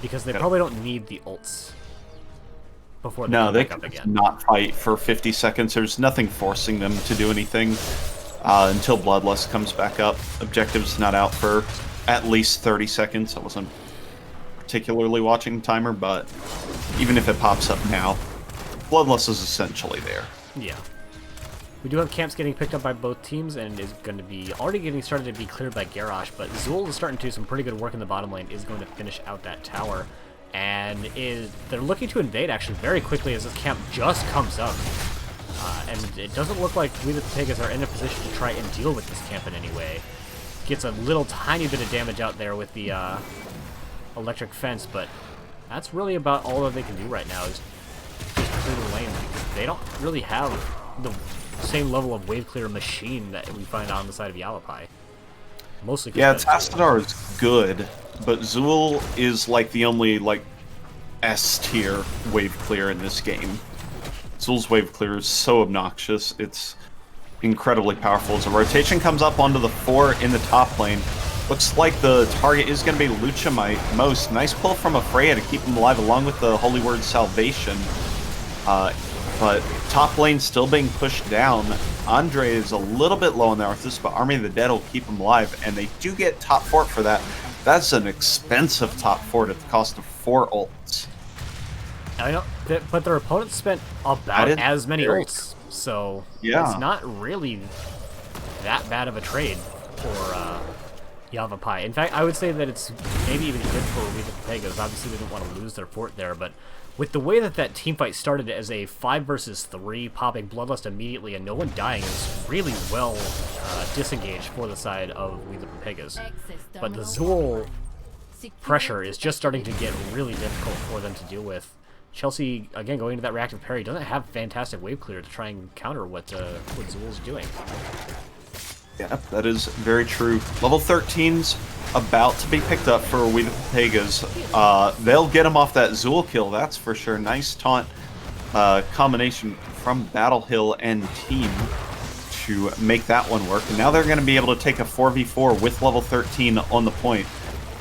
Because they probably don't need the ults before they come back up again. Not fight for 50 seconds. There's nothing forcing them to do anything until Bloodlust comes back up. Objective's not out for at least 30 seconds. I wasn't particularly watching the timer, but even if it pops up now, Bloodlust is essentially there. Yeah. We do have camps getting picked up by both teams, and is going to be already getting started to be cleared by Garrosh, but Zool is starting to do some pretty good work in the bottom lane, is going to finish out that tower, and they're looking to invade actually very quickly as this camp just comes up. And it doesn't look like WeThePepegas are in a position to try and deal with this camp in any way. Gets a little tiny bit of damage out there with the electric fence, but that's really about all that they can do right now is just clear the lane, because they don't really have the same level of wave clear machine that we find on the side of Yavapai. Mostly Tassadar is good, but Zool is like the only S tier wave clear in this game. Zool's wave clear is so obnoxious, it's incredibly powerful. As a rotation comes up onto the 4 in the top lane, looks like the target is going to be Luchamite most. Nice pull from a Freya to keep him alive along with the Holy Word Salvation. But top lane still being pushed down. Andre is a little bit low on the Arthas, but Army of the Dead will keep him alive, and they do get top fort for that. That's an expensive top fort at the cost of 4 ults. I know, but their opponents spent about as many ults, so it's not really that bad of a trade for Yavapai. In fact, I would say that it's maybe even good for WeThePepegas. Obviously, they didn't want to lose their fort there, but with the way that teamfight started as a 5 versus 3, popping Bloodlust immediately and no one dying is really well disengaged for the side of WeThePepegas. But the Zool pressure is just starting to get really difficult for them to deal with. Chelsea, again, going into that reactive parry, doesn't have fantastic wave clear to try and counter what Zool's doing. Yeah, that is very true. Level 13's about to be picked up for WeThePepegas. They'll get him off that Zool kill, that's for sure. Nice taunt combination from Battle Hill and team to make that one work. And now they're going to be able to take a 4v4 with level 13 on the point.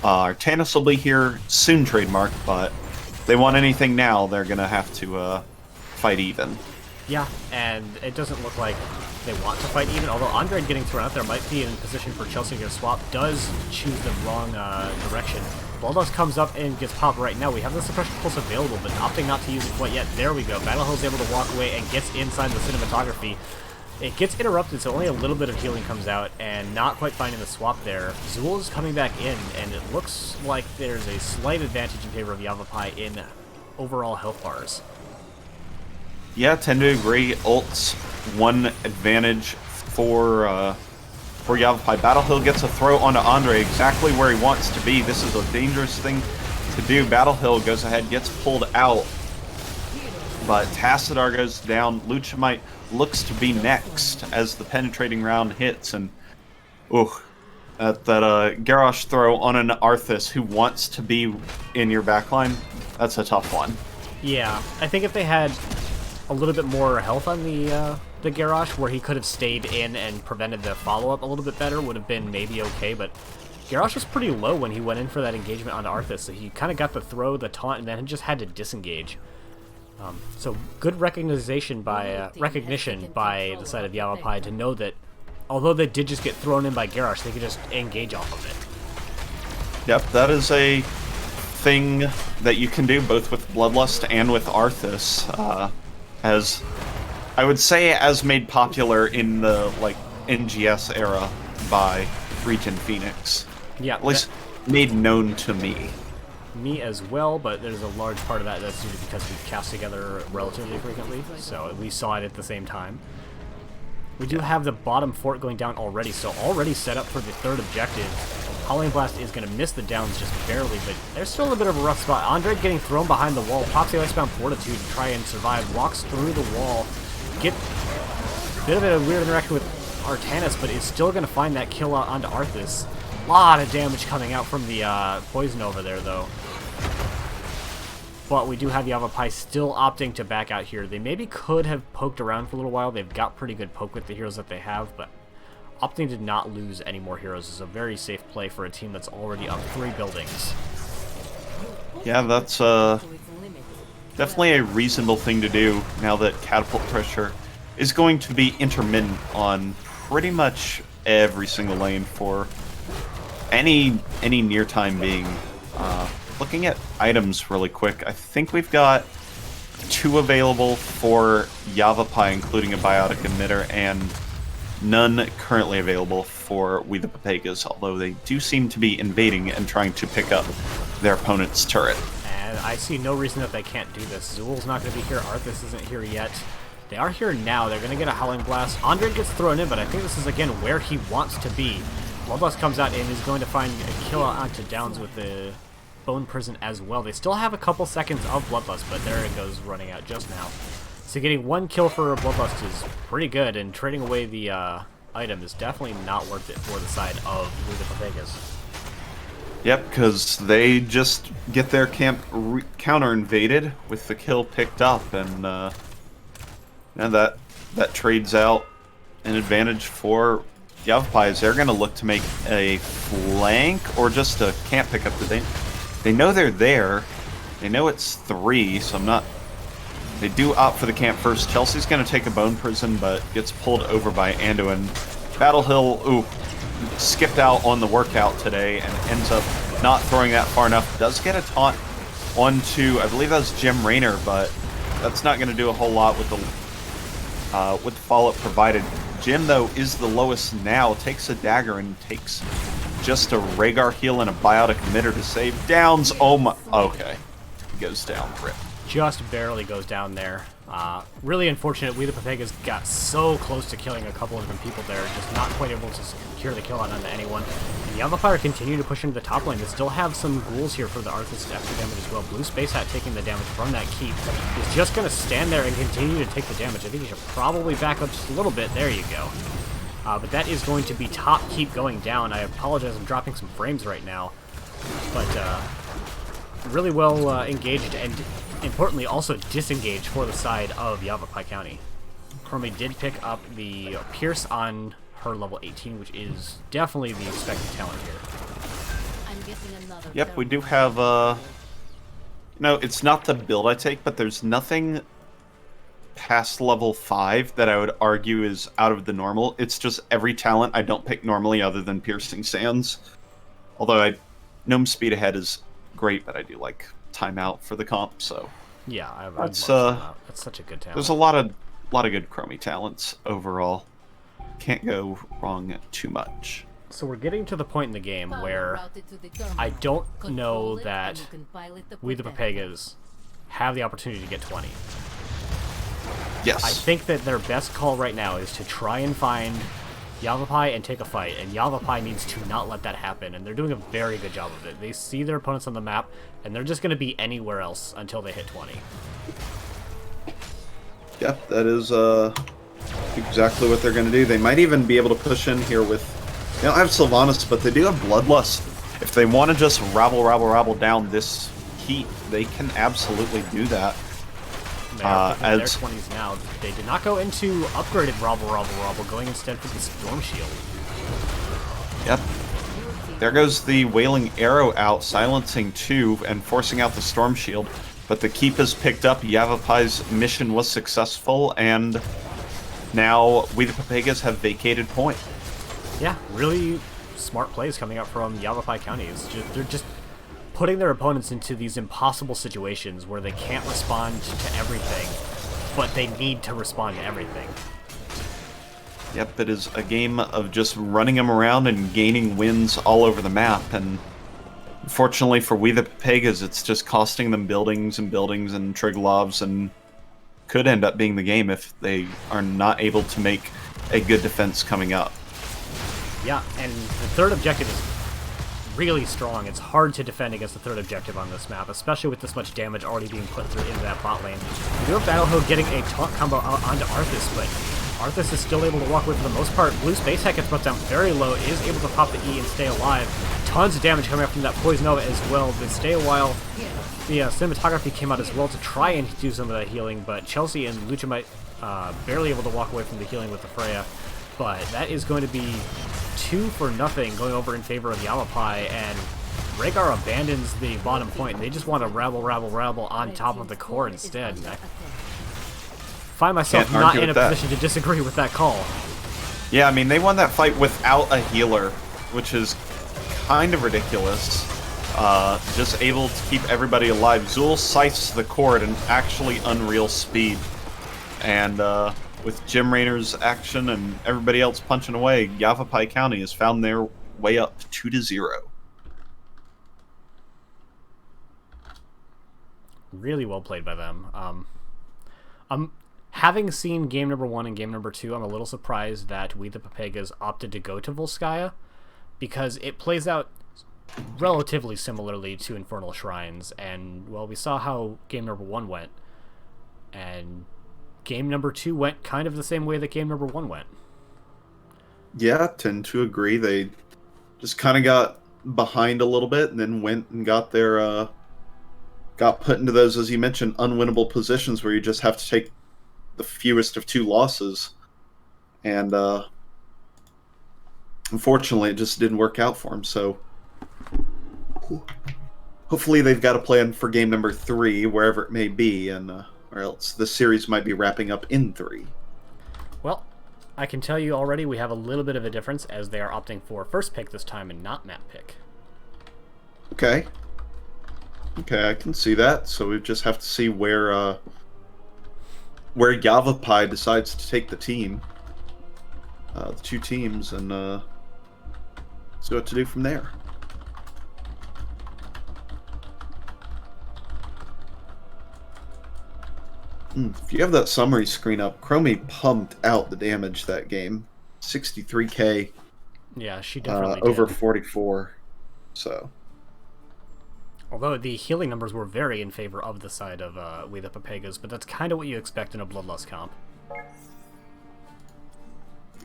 Artanis will be here soon, trademark, but if they want anything now, they're going to have to fight even. Yeah, and it doesn't look like they want to fight even, although Andre getting thrown out there might be in position for Chelsea to get a swap, does choose the wrong direction. Bloodlust comes up and gets popped right now. We have the suppression pulse available, but opting not to use it quite yet. There we go. Battle Hill's able to walk away and gets inside the cinematography. It gets interrupted, so only a little bit of healing comes out, and not quite finding the swap there. Zool is coming back in, and it looks like there's a slight advantage in favor of Yavapai in overall health bars. Yeah, tend to agree. Ults, one advantage for Yavapai. Battle Hill gets a throw onto Andre exactly where he wants to be. This is a dangerous thing to do. Battle Hill goes ahead, gets pulled out, but Tassadar goes down. Luchamite looks to be next as the penetrating round hits, and that Garrosh throw on an Arthas who wants to be in your backline, that's a tough one. Yeah, I think if they had a little bit more health on the Garrosh, where he could have stayed in and prevented the follow-up a little bit better, would have been maybe okay, but Garrosh was pretty low when he went in for that engagement onto Arthas, so he kind of got the throw, the taunt, and then just had to disengage. So good recognition by the side of Yavapai to know that although they did just get thrown in by Garrosh, they could just engage off of it. Yep, that is a thing that you can do both with Bloodlust and with Arthas. As I would say, as made popular in the NGS era by Regen Phoenix. Yeah, at least made known to me. Me as well, but there's a large part of that's due to because we cast together relatively frequently, so we saw it at the same time. We do have the bottom fort going down already, so already set up for the third objective. Howling Blast is going to miss the downs just barely, but there's still a bit of a rough spot. Andre getting thrown behind the wall, pops the Icebound Fortitude to try and survive, walks through the wall, get a bit of a weird interaction with Artanis, but is still going to find that kill out onto Arthas. lot of damage coming out from the poison over there, though. But we do have Yavapai still opting to back out here. They maybe could have poked around for a little while. They've got pretty good poke with the heroes that they have, but opting to not lose any more heroes is a very safe play for a team that's already up 3 buildings. Yeah, that's definitely a reasonable thing to do now that catapult pressure is going to be intermittent on pretty much every single lane for any near time being. Looking at items really quick, I think we've got 2 available for Yavapai, including a biotic emitter, and none currently available for WeThePepegas, although they do seem to be invading and trying to pick up their opponent's turret. And I see no reason that they can't do this. Zool's not going to be here. Arthas isn't here yet. They are here now. They're going to get a Howling Blast. Andre gets thrown in, but I think this is, again, where he wants to be. Bloodlust comes out and is going to find a kill onto Downs with the Bone Prison as well. They still have a couple seconds of Bloodlust, but there it goes, running out just now. So getting 1 kill for Bloodlust is pretty good, and trading away the item is definitely not worth it for the side of WeThePepegas. Yep, because they just get their camp counter-invaded with the kill picked up, and that trades out an advantage for Yavapai, as they're going to look to make a flank or just a camp pickup. They know they're there. They know it's 3, so I'm not... They do opt for the camp first. Chelsea's going to take a Bone Prison, but gets pulled over by Anduin. Battle Hill, skipped out on the workout today and ends up not throwing that far enough. Does get a taunt onto, I believe that's Jim Raynor, but that's not going to do a whole lot with the follow-up provided. Jim, though, is the lowest now, takes a dagger and takes just a Rhaegar heal and a biotic emitter to save. Downs, oh my, okay. He goes down, rip. Just barely goes down there. Really unfortunate. WeThePepegas got so close to killing a couple of different people there, just not quite able to secure the kill on anyone. And Yavapai are continuing to push into the top lane. They still have some ghouls here for the Arthas extra damage as well. Blue Space Hat taking the damage from that keep. He's just going to stand there and continue to take the damage. I think he should probably back up just a little bit. There you go. But that is going to be top keep going down. I apologize, I'm dropping some frames right now. But really well engaged, and importantly also disengaged for the side of Yavapai County. Chromie did pick up the Pierce on her level 18, which is definitely the expected talent here. Yep, we do have, it's not the build I take, but there's nothing past level 5 that I would argue is out of the normal. It's just every talent I don't pick normally other than Piercing Sands. Although Gnome Speed Ahead is great, but I do like Timeout for the comp, so... Yeah, that's such a good talent. There's a lot of good Chromie talents overall. Can't go wrong too much. So we're getting to the point in the game where I don't know that WeThePepegas have the opportunity to get 20. Yes. I think that their best call right now is to try and find Yavapai and take a fight, and Yavapai needs to not let that happen, and they're doing a very good job of it. They see their opponents on the map, and they're just going to be anywhere else until they hit 20. Yep, that is exactly what they're going to do. They might even be able to push in here with... They don't have Sylvanas, but they do have Bloodlust. If they want to just rabble down this heat, they can absolutely do that. They're their 20s now. They did not go into upgraded Rabble, going instead for the Storm Shield. Yep. There goes the Wailing Arrow out, silencing 2 and forcing out the Storm Shield. But the keep is picked up. Yavapai's mission was successful, and now WeThePepegas have vacated point. Yeah, really smart plays coming up from Yavapai County. They're just putting their opponents into these impossible situations where they can't respond to everything, but they need to respond to everything. Yep, it is a game of just running them around and gaining wins all over the map, and unfortunately for WeThePepegas, it's just costing them buildings and Triglovs, and could end up being the game if they are not able to make a good defense coming up. Yeah, and the third objective is really strong. It's hard to defend against the third objective on this map, especially with this much damage already being put through into that bot lane. We do have Battle Hill getting a taunt combo out onto Arthas, but Arthas is still able to walk away for the most part. Blue Space Heck gets brought down very low, is able to pop the E and stay alive. Tons of damage coming up from that Poison Nova as well. They stay a while. The cinematography came out as well to try and do some of that healing, but Chelsea and Lucha might barely able to walk away from the healing with the Freya. But that is going to be 2-0 going over in favor of Yavapai, and Rhaegar abandons the bottom point. They just want to rabble on top of the core instead. And I find myself not in a position to disagree with that call. Yeah, I mean, they won that fight without a healer, which is kind of ridiculous. Just able to keep everybody alive. Zul scythes the core at an actually unreal speed. And with Jim Raynor's action and everybody else punching away, Yavapai County has found their way up 2-0. Really well played by them. Having seen game number 1 and game number 2, I'm a little surprised that WeThePepegas opted to go to Volskaya, because it plays out relatively similarly to Infernal Shrines, and, well, we saw how game number 1 went, and game number 2 went kind of the same way that game number 1 went. Yeah, I tend to agree. They just kind of got behind a little bit and then went and got their, got put into those, as you mentioned, unwinnable positions where you just have to take the fewest of 2 losses. And unfortunately, it just didn't work out for them. So hopefully they've got a plan for game number 3, wherever it may be, and or else the series might be wrapping up in 3. Well, I can tell you already we have a little bit of a difference, as they are opting for first pick this time and not map pick. Okay. Okay, I can see that. So we just have to see where Yavapai decides to take the team, the 2 teams, and see what to do from there. If you have that summary screen up, Chromie pumped out the damage that game, 63k. Yeah, she definitely over did. 44. So. Although the healing numbers were very in favor of the side of WeThePepegas, but that's kind of what you expect in a Bloodlust comp.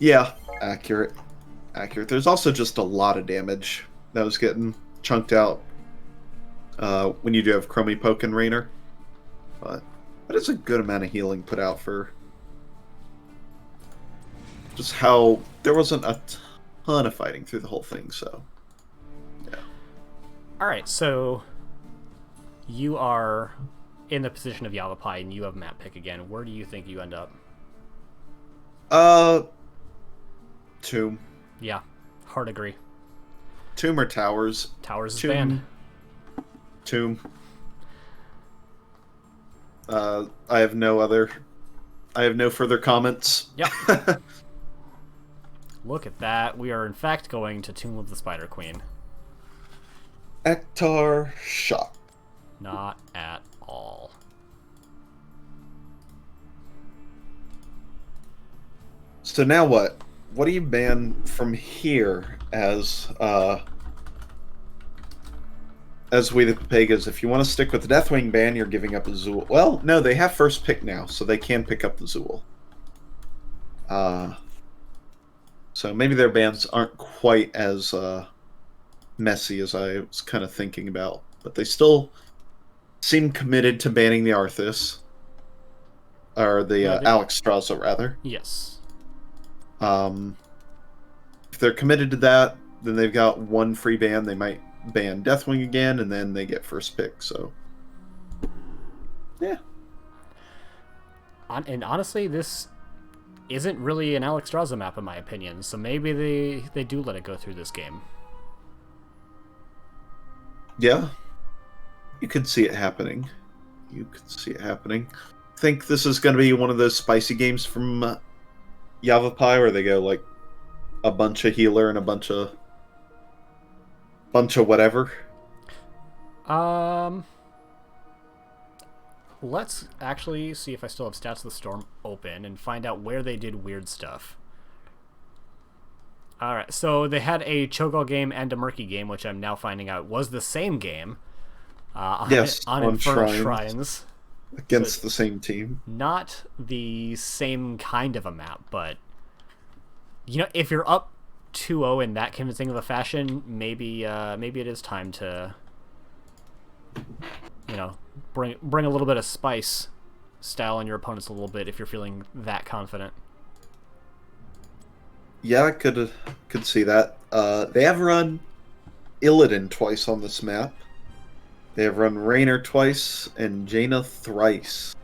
Yeah, accurate. Accurate. There's also just a lot of damage that was getting chunked out when you do have Chromie Poke and Rainer. But that is a good amount of healing put out for just how there wasn't a ton of fighting through the whole thing, so yeah. Alright, so you are in the position of Yavapai and you have map pick again. Where do you think you end up? Tomb. Yeah, hard agree. Tomb or Towers? Towers is banned. Tomb. I have no further comments. Yep. Look at that. We are in fact going to Tomb of the Spider Queen. Ektar shot. Not at all. So now what? What do you ban from here as WeThePepegas? If you want to stick with the Deathwing ban, you're giving up Azul. Well, no, they have first pick now, so they can pick up the Azul. So maybe their bans aren't quite as messy as I was kind of thinking about, but they still seem committed to banning the Arthas, or the Alex Straza rather. Yes. If they're committed to that, then they've got one free ban. They might ban Deathwing again, and then they get first pick. So, yeah. And honestly, this isn't really an Alex Straza map in my opinion, so maybe they do let it go through this game. Yeah. You could see it happening. I think this is going to be one of those spicy games from Yavapai where they go like a bunch of healer and a bunch of whatever. Let's actually see if I still have Stats of the Storm open and find out where they did weird stuff. Alright, so they had a Cho'Gall game and a Murky game, which I'm now finding out was the same game. On Infernal Shrines. against the same team. Not the same kind of a map, but if you're up 2-0 in that convincing of a fashion, maybe it is time to bring a little bit of spice, style on your opponents a little bit if you're feeling that confident. Yeah, I could see that. They have run Illidan twice on this map. They have run Raynor twice and Jaina thrice.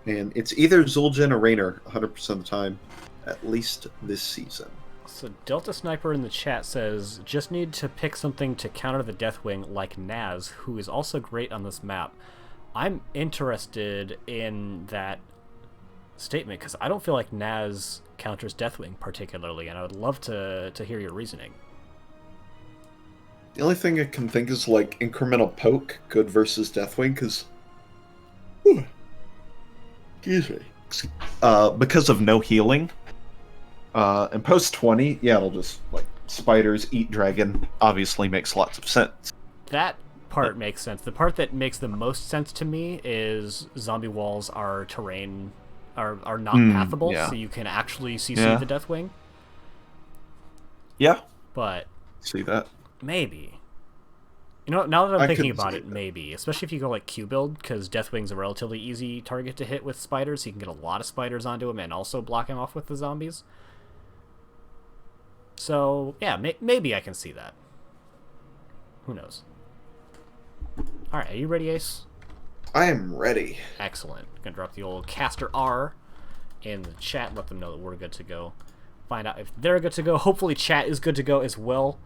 And it's either Zul'jin or Raynor 100% of the time, at least this season. So Delta Sniper in the chat says, just need to pick something to counter the Deathwing like Naz, who is also great on this map. I'm interested in that statement because I don't feel like Naz counters Deathwing particularly, and I would love to hear your reasoning. The only thing I can think is like incremental poke, good versus Deathwing, because excuse me, because of no healing. And post 20, yeah, it'll just like spiders eat dragon. Obviously, makes lots of sense. That part makes sense. The part that makes the most sense to me is zombie walls are terrain are not pathable, yeah. so you can actually CC the Deathwing. Yeah, but see that. Maybe. Now that I'm thinking couldn't about see it, that. maybe. Especially if you go like Q build, because Deathwing's a relatively easy target to hit with spiders, so you can get a lot of spiders onto him and also block him off with the zombies. So, yeah, maybe I can see that. Who knows? Alright, are you ready, Ace? I am ready. Excellent. Gonna drop the old caster R in the chat, let them know that we're good to go. Find out if they're good to go. Hopefully chat is good to go as well.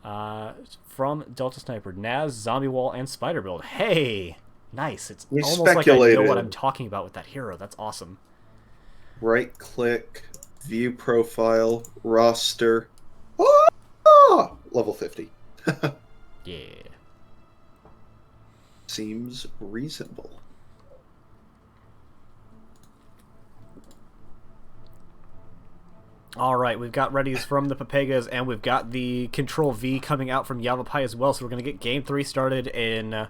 From Delta Sniper, Naz, Zombie Wall, and Spider Build. Hey! Nice. It's We almost like I speculated. know what I'm talking about with that hero. That's awesome. Right click, view profile, roster. Ah! Level 50. Yeah. Seems reasonable. Alright, we've got readies from the Pepegas, and we've got the Control V coming out from Yavapai as well, so we're going to get Game 3 started in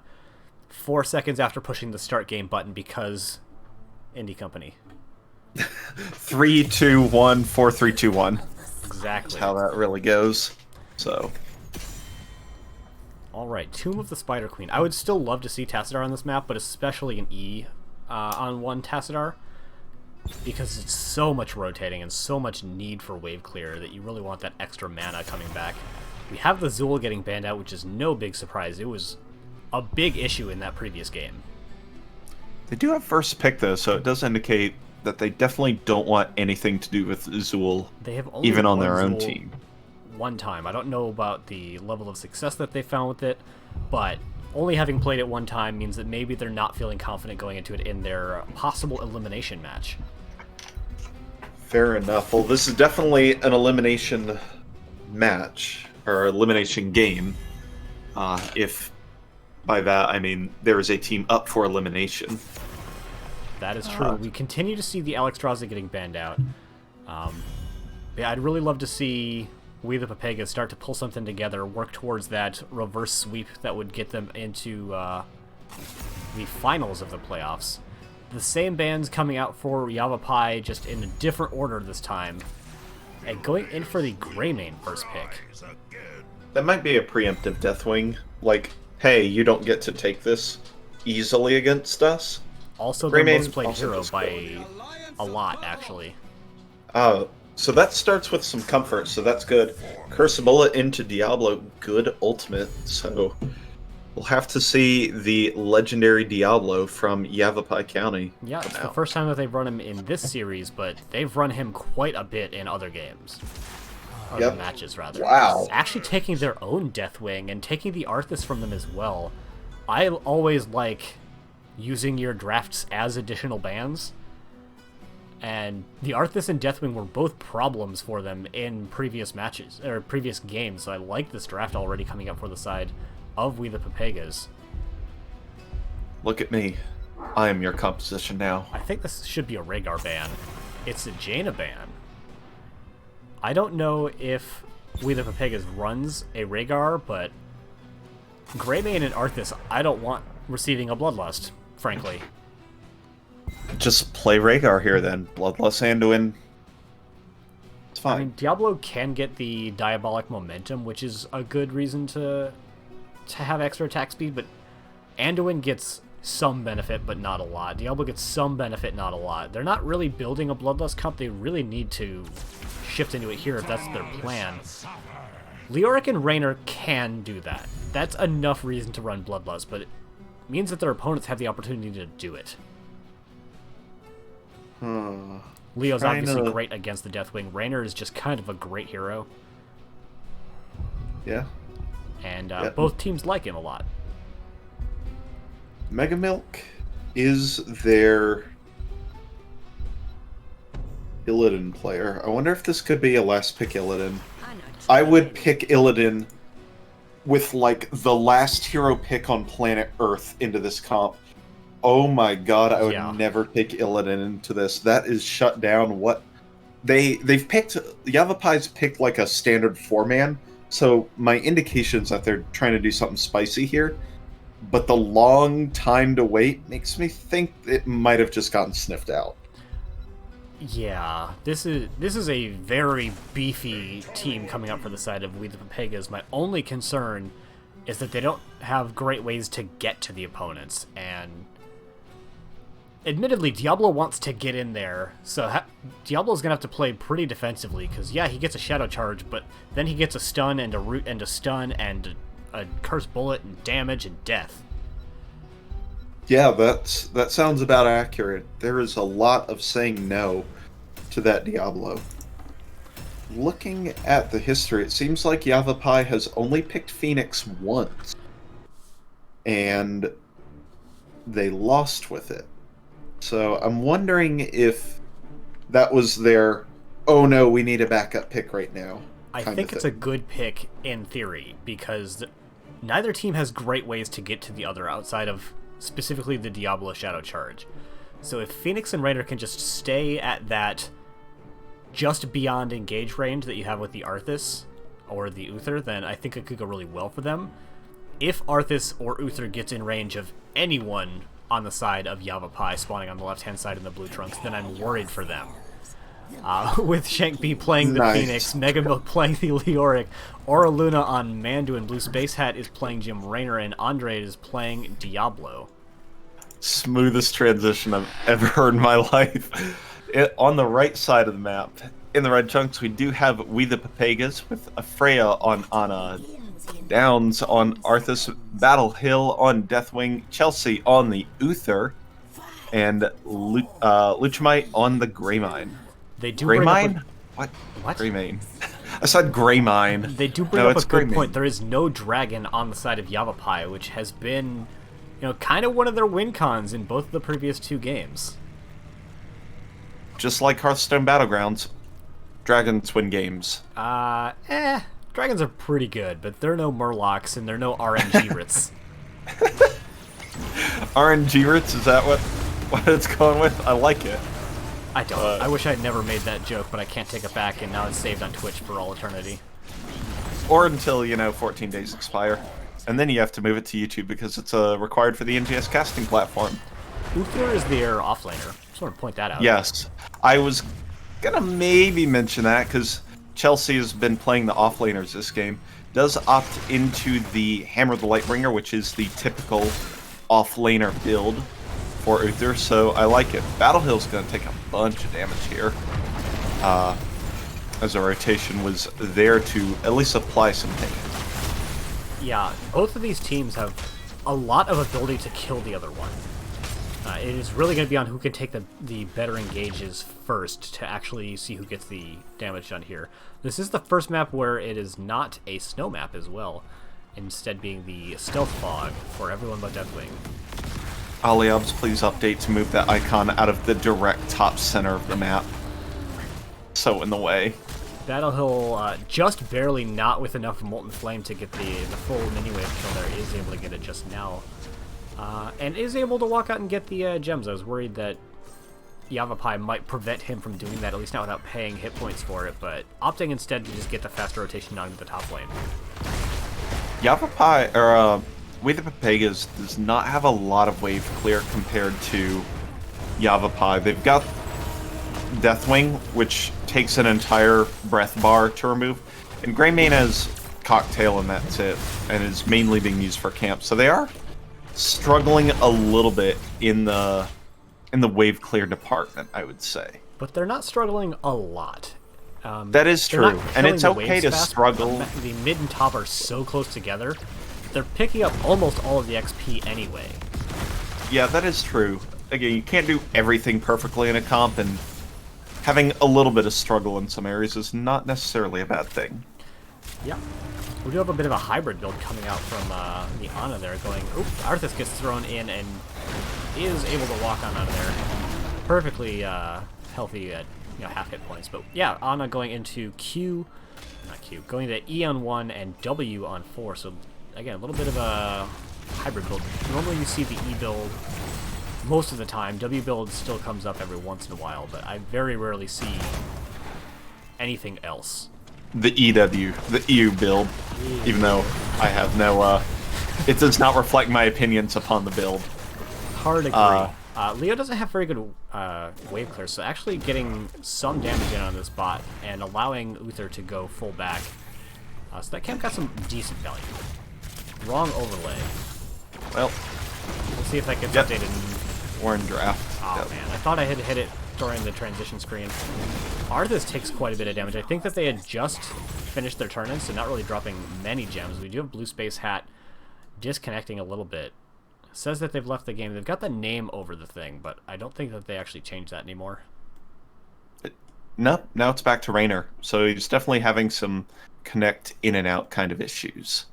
4 seconds after pushing the Start Game button, because Indie Company. 3, 2, 1, 4, 3, 2, 1. Exactly. That's how that really goes. So... Alright, Tomb of the Spider Queen. I would still love to see Tassadar on this map, but especially an E on one Tassadar, because it's so much rotating and so much need for wave clear that you really want that extra mana coming back. We have the Zul getting banned out, which is no big surprise. It was a big issue in that previous game. They do have first pick, though, so it does indicate that they definitely don't want anything to do with Zul, They have only even on won their own Zul team. one time. I don't know about the level of success that they found with it, but only having played it one time means that maybe they're not feeling confident going into it in their possible elimination match. Fair enough. Well, this is definitely an elimination match, or elimination game. If by that I mean there is a team up for elimination. That is true. We continue to see the Alexstrasza getting banned out. Yeah, I'd really love to see WeThePepegas start to pull something together, work towards that reverse sweep that would get them into the finals of the playoffs. The same bans coming out for Yavapai, just in a different order this time. And going in for the Greymane first pick. That might be a preemptive Deathwing. Like, hey, you don't get to take this easily against us. Also the Greymane most played also hero does by a lot, actually. So that starts with some comfort, so that's good. Curse a Bullet into Diablo, good ultimate, so we'll have to see the legendary Diablo from Yavapai County. Yeah, it's the first time that they've run him in this series, but they've run him quite a bit in other games. Other matches, rather. Wow. Actually taking their own Deathwing and taking the Arthas from them as well. I always like using your drafts as additional bans. And the Arthas and Deathwing were both problems for them in previous matches, or previous games, so I like this draft already coming up for the side of WeThePepegas. Look at me. I am your composition now. I think this should be a Rhaegar ban. It's a Jaina ban. I don't know if WeThePepegas runs a Rhaegar, but Greymane and Arthas, I don't want receiving a Bloodlust, frankly. Just play Rhaegar here then. Bloodlust Anduin. It's fine. I mean, Diablo can get the Diabolic Momentum, which is a good reason to have extra attack speed, but Anduin gets some benefit, but not a lot. Diablo gets some benefit, not a lot. They're not really building a Bloodlust comp. They really need to shift into it here if that's their plan. Leoric and Raynor can do that. That's enough reason to run Bloodlust, but it means that their opponents have the opportunity to do it. Leo's obviously great against the Deathwing. Raynor is just kind of a great hero. Yeah. And both teams like him a lot. Mega Milk is their Illidan player. I wonder if this could be a last pick Illidan. I would pick Illidan with, like, the last hero pick on planet Earth into this comp. Oh my god, I would never pick Illidan into this. That is shut down. What they've picked, Yavapai's picked like a standard 4-man, so my indications that they're trying to do something spicy here. But the long time to wait makes me think it might have just gotten sniffed out. Yeah, this is a very beefy team coming up for the side of WeThePepegas. My only concern is that they don't have great ways to get to the opponents, and admittedly, Diablo wants to get in there, so Diablo's gonna have to play pretty defensively, because yeah, he gets a Shadow Charge, but then he gets a stun and a root and a stun and a Cursed Bullet and damage and death. Yeah, that sounds about accurate. There is a lot of saying no to that Diablo. Looking at the history, it seems like Yavapai has only picked Phoenix once, and they lost with it. So I'm wondering if that was their, oh no, we need a backup pick right now. I think it's a good pick in theory, because neither team has great ways to get to the other outside of specifically the Diablo Shadow Charge. So if Phoenix and Raynor can just stay at that just beyond engage range that you have with the Arthas or the Uther, then I think it could go really well for them. If Arthas or Uther gets in range of anyone on the side of Yavapai spawning on the left-hand side in the blue trunks, then I'm worried for them. With Shank B playing the Phoenix, Mega Milk playing the Leoric, Aura Luna on Mandu, and Blue Space Hat is playing Jim Raynor, and Andre is playing Diablo. Smoothest transition I've ever heard in my life. On the right side of the map, in the red chunks, we do have WeThePepegas with a Freya on Downs on Arthas, Battle Hill on Deathwing, Chelsea on the Uther, and Luchmite on the Greymine. They do Greymine? What? Greymane. I said Greymine. They do bring up a good point. There is no dragon on the side of Yavapai, which has been, kind of one of their win cons in both of the previous two games. Just like Hearthstone Battlegrounds, dragons win games. Dragons are pretty good, but they're no Murlocs and they're no RNG Rits. RNG Rits, is that what it's going with? I like it. I don't. I wish I'd never made that joke, but I can't take it back, and now it's saved on Twitch for all eternity. Or until, 14 days expire. And then you have to move it to YouTube because it's required for the NGS casting platform. Uther is their offlaner. Just want to point that out. Yes. I was gonna maybe mention that because Chelsea has been playing the offlaners this game. Does opt into the Hammer of the Lightbringer, which is the typical offlaner build for Uther, so I like it. Battle Hill's going to take a bunch of damage here, as a rotation was there to at least apply some pain. Yeah, both of these teams have a lot of ability to kill the other one. It is really going to be on who can take the better engages first to actually see who gets the damage done here. This is the first map where it is not a snow map as well, instead being the stealth fog for everyone but Deathwing. Aliabs, please update to move that icon out of the direct top center of the map. So in the way. Battle Hill, just barely not with enough Molten Flame to get the full mini-wave kill there, is able to get it just now. And is able to walk out and get the gems. I was worried that Yavapai might prevent him from doing that, at least not without paying hit points for it, but opting instead to just get the faster rotation onto the top lane. Yavapai, or WeThePepegas does not have a lot of wave clear compared to Yavapai. They've got Deathwing, which takes an entire breath bar to remove, and Greymane has Cocktail, and that's it, and is mainly being used for camp. So they are struggling a little bit in the wave clear department, I would say. But they're not struggling a lot. That is They're not true, and it's killing the okay waves to fast. struggle. The mid and top are so close together. They're picking up almost all of the XP anyway. Yeah, that is true. Again, you can't do everything perfectly in a comp, and having a little bit of struggle in some areas is not necessarily a bad thing. Yeah. We do have a bit of a hybrid build coming out from the Ana there going, oop, Arthas gets thrown in and is able to walk on out of there. Perfectly healthy at half hit points. But yeah, Ana going into going to E on 1 and W on 4. So again, a little bit of a hybrid build. Normally you see the E build most of the time. W build still comes up every once in a while, but I very rarely see anything else. The EU build, even though I have no, it does not reflect my opinions upon the build. Hard agree. Leo doesn't have very good wave clear, so actually getting some damage in on this bot and allowing Uther to go full back. So that camp got some decent value. Wrong overlay. Well, we'll see if that gets updated. We're in draft. Oh man, I thought I had hit it during the transition screen. Arthas takes quite a bit of damage. I think that they had just finished their turn-in, so not really dropping many gems. We do have Blue Space Hat disconnecting a little bit. It says that they've left the game. They've got the name over the thing, but I don't think that they actually changed that anymore. No, now it's back to Raynor. So he's definitely having some connect in and out kind of issues.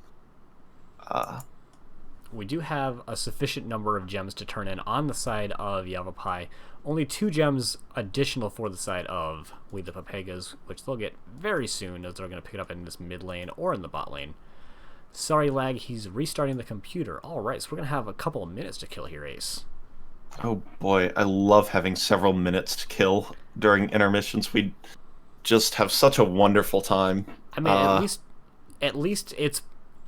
We do have a sufficient number of gems to turn in on the side of Yavapai. Only 2 gems additional for the side of WeThePepegas, which they'll get very soon, as they're going to pick it up in this mid lane or in the bot lane. Sorry, lag, he's restarting the computer. Alright, so we're going to have a couple of minutes to kill here, Ace. Oh boy, I love having several minutes to kill during intermissions. We just have such a wonderful time. I mean, at least it's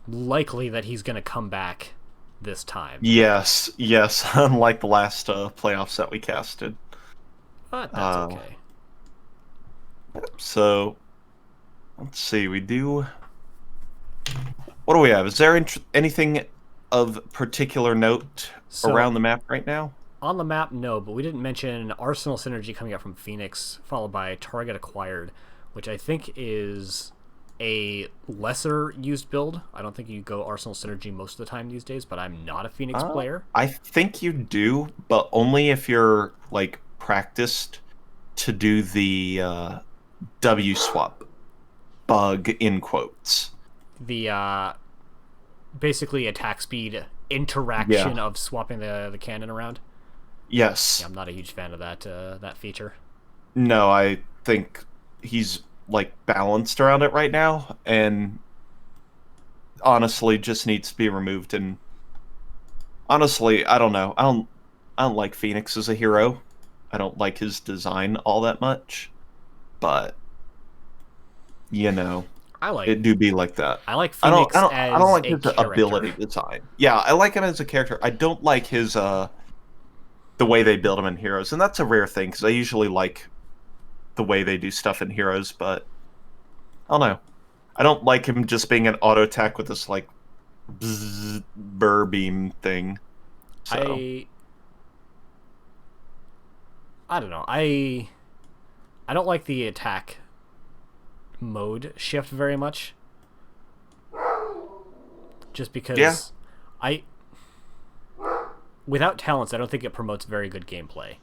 likely that he's going to come back this time. Yes, unlike the last playoffs that we casted. But that's okay. So, let's see, we do... What do we have? Is there anything of particular note around the map right now? On the map, no, but we didn't mention Arsenal Synergy coming out from Phoenix, followed by Target Acquired, which I think is a lesser used build. I don't think you go Arsenal Synergy most of the time these days, but I'm not a Phoenix player. I think you do, but only if you're like practiced to do the W swap bug in quotes. The basically attack speed interaction of swapping the cannon around. Yes. Yeah, I'm not a huge fan of that feature. No, I think he's like balanced around it right now, and honestly just needs to be removed. And honestly, I don't know. I don't like Phoenix as a hero. I don't like his design all that much, but it do be like that. I like Phoenix I don't like his character. ability design. Yeah, I like him as a character. I don't like his the way they build him in Heroes, and that's a rare thing because I usually like the way they do stuff in Heroes, but I don't know. I don't like him just being an auto attack with this like burr beam thing. So. I don't know. I don't like the attack mode shift very much. Just because without talents, I don't think it promotes very good gameplay.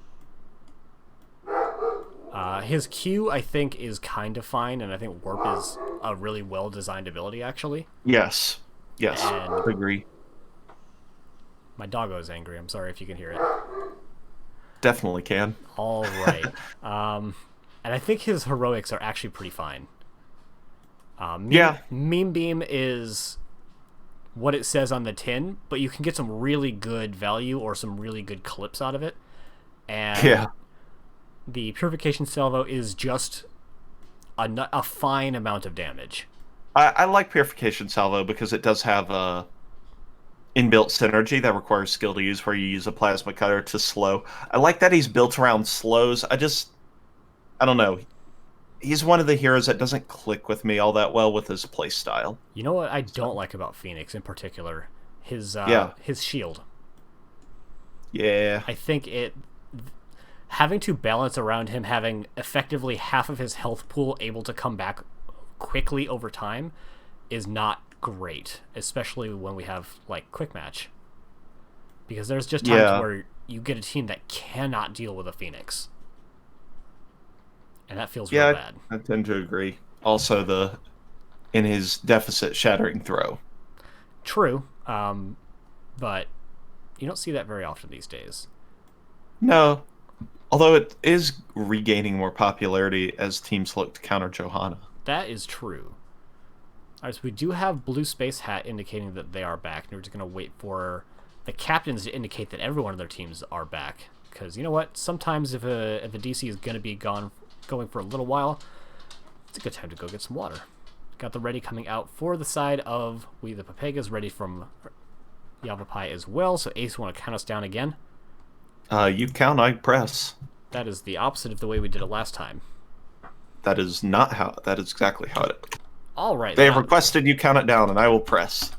His Q, I think, is kind of fine, and I think Warp is a really well-designed ability, actually. Yes, and agree. My doggo is angry. I'm sorry if you can hear it. Definitely can. All right. And I think his heroics are actually pretty fine. Meme Beam is what it says on the tin, but you can get some really good value or some really good clips out of it. And the Purification Salvo is just a fine amount of damage. I like Purification Salvo because it does have inbuilt synergy that requires skill to use, where you use a plasma cutter to slow. I like that he's built around slows. I don't know. He's one of the heroes that doesn't click with me all that well with his playstyle. You know what I don't like about Phoenix in particular? His shield. Yeah. I think having to balance around him having effectively half of his health pool able to come back quickly over time is not great, especially when we have like quick match. Because there's just times where you get a team that cannot deal with a Phoenix. And that feels real bad. I tend to agree. Also, in his deficit shattering throw. True, but you don't see that very often these days. No, although it is regaining more popularity as teams look to counter Johanna. That is true. Alright, so we do have Blue Space Hat indicating that they are back, and we're just going to wait for the captains to indicate that every one of their teams are back. Because you know what? Sometimes if a DC is going to be going for a little while, it's a good time to go get some water. Got the ready coming out for the side of WeThePepegas, ready from Yavapai as well. So Ace, want to count us down again? You count, I press. That is the opposite of the way we did it last time. That is exactly how it. All right. They have requested you count it down, and I will press.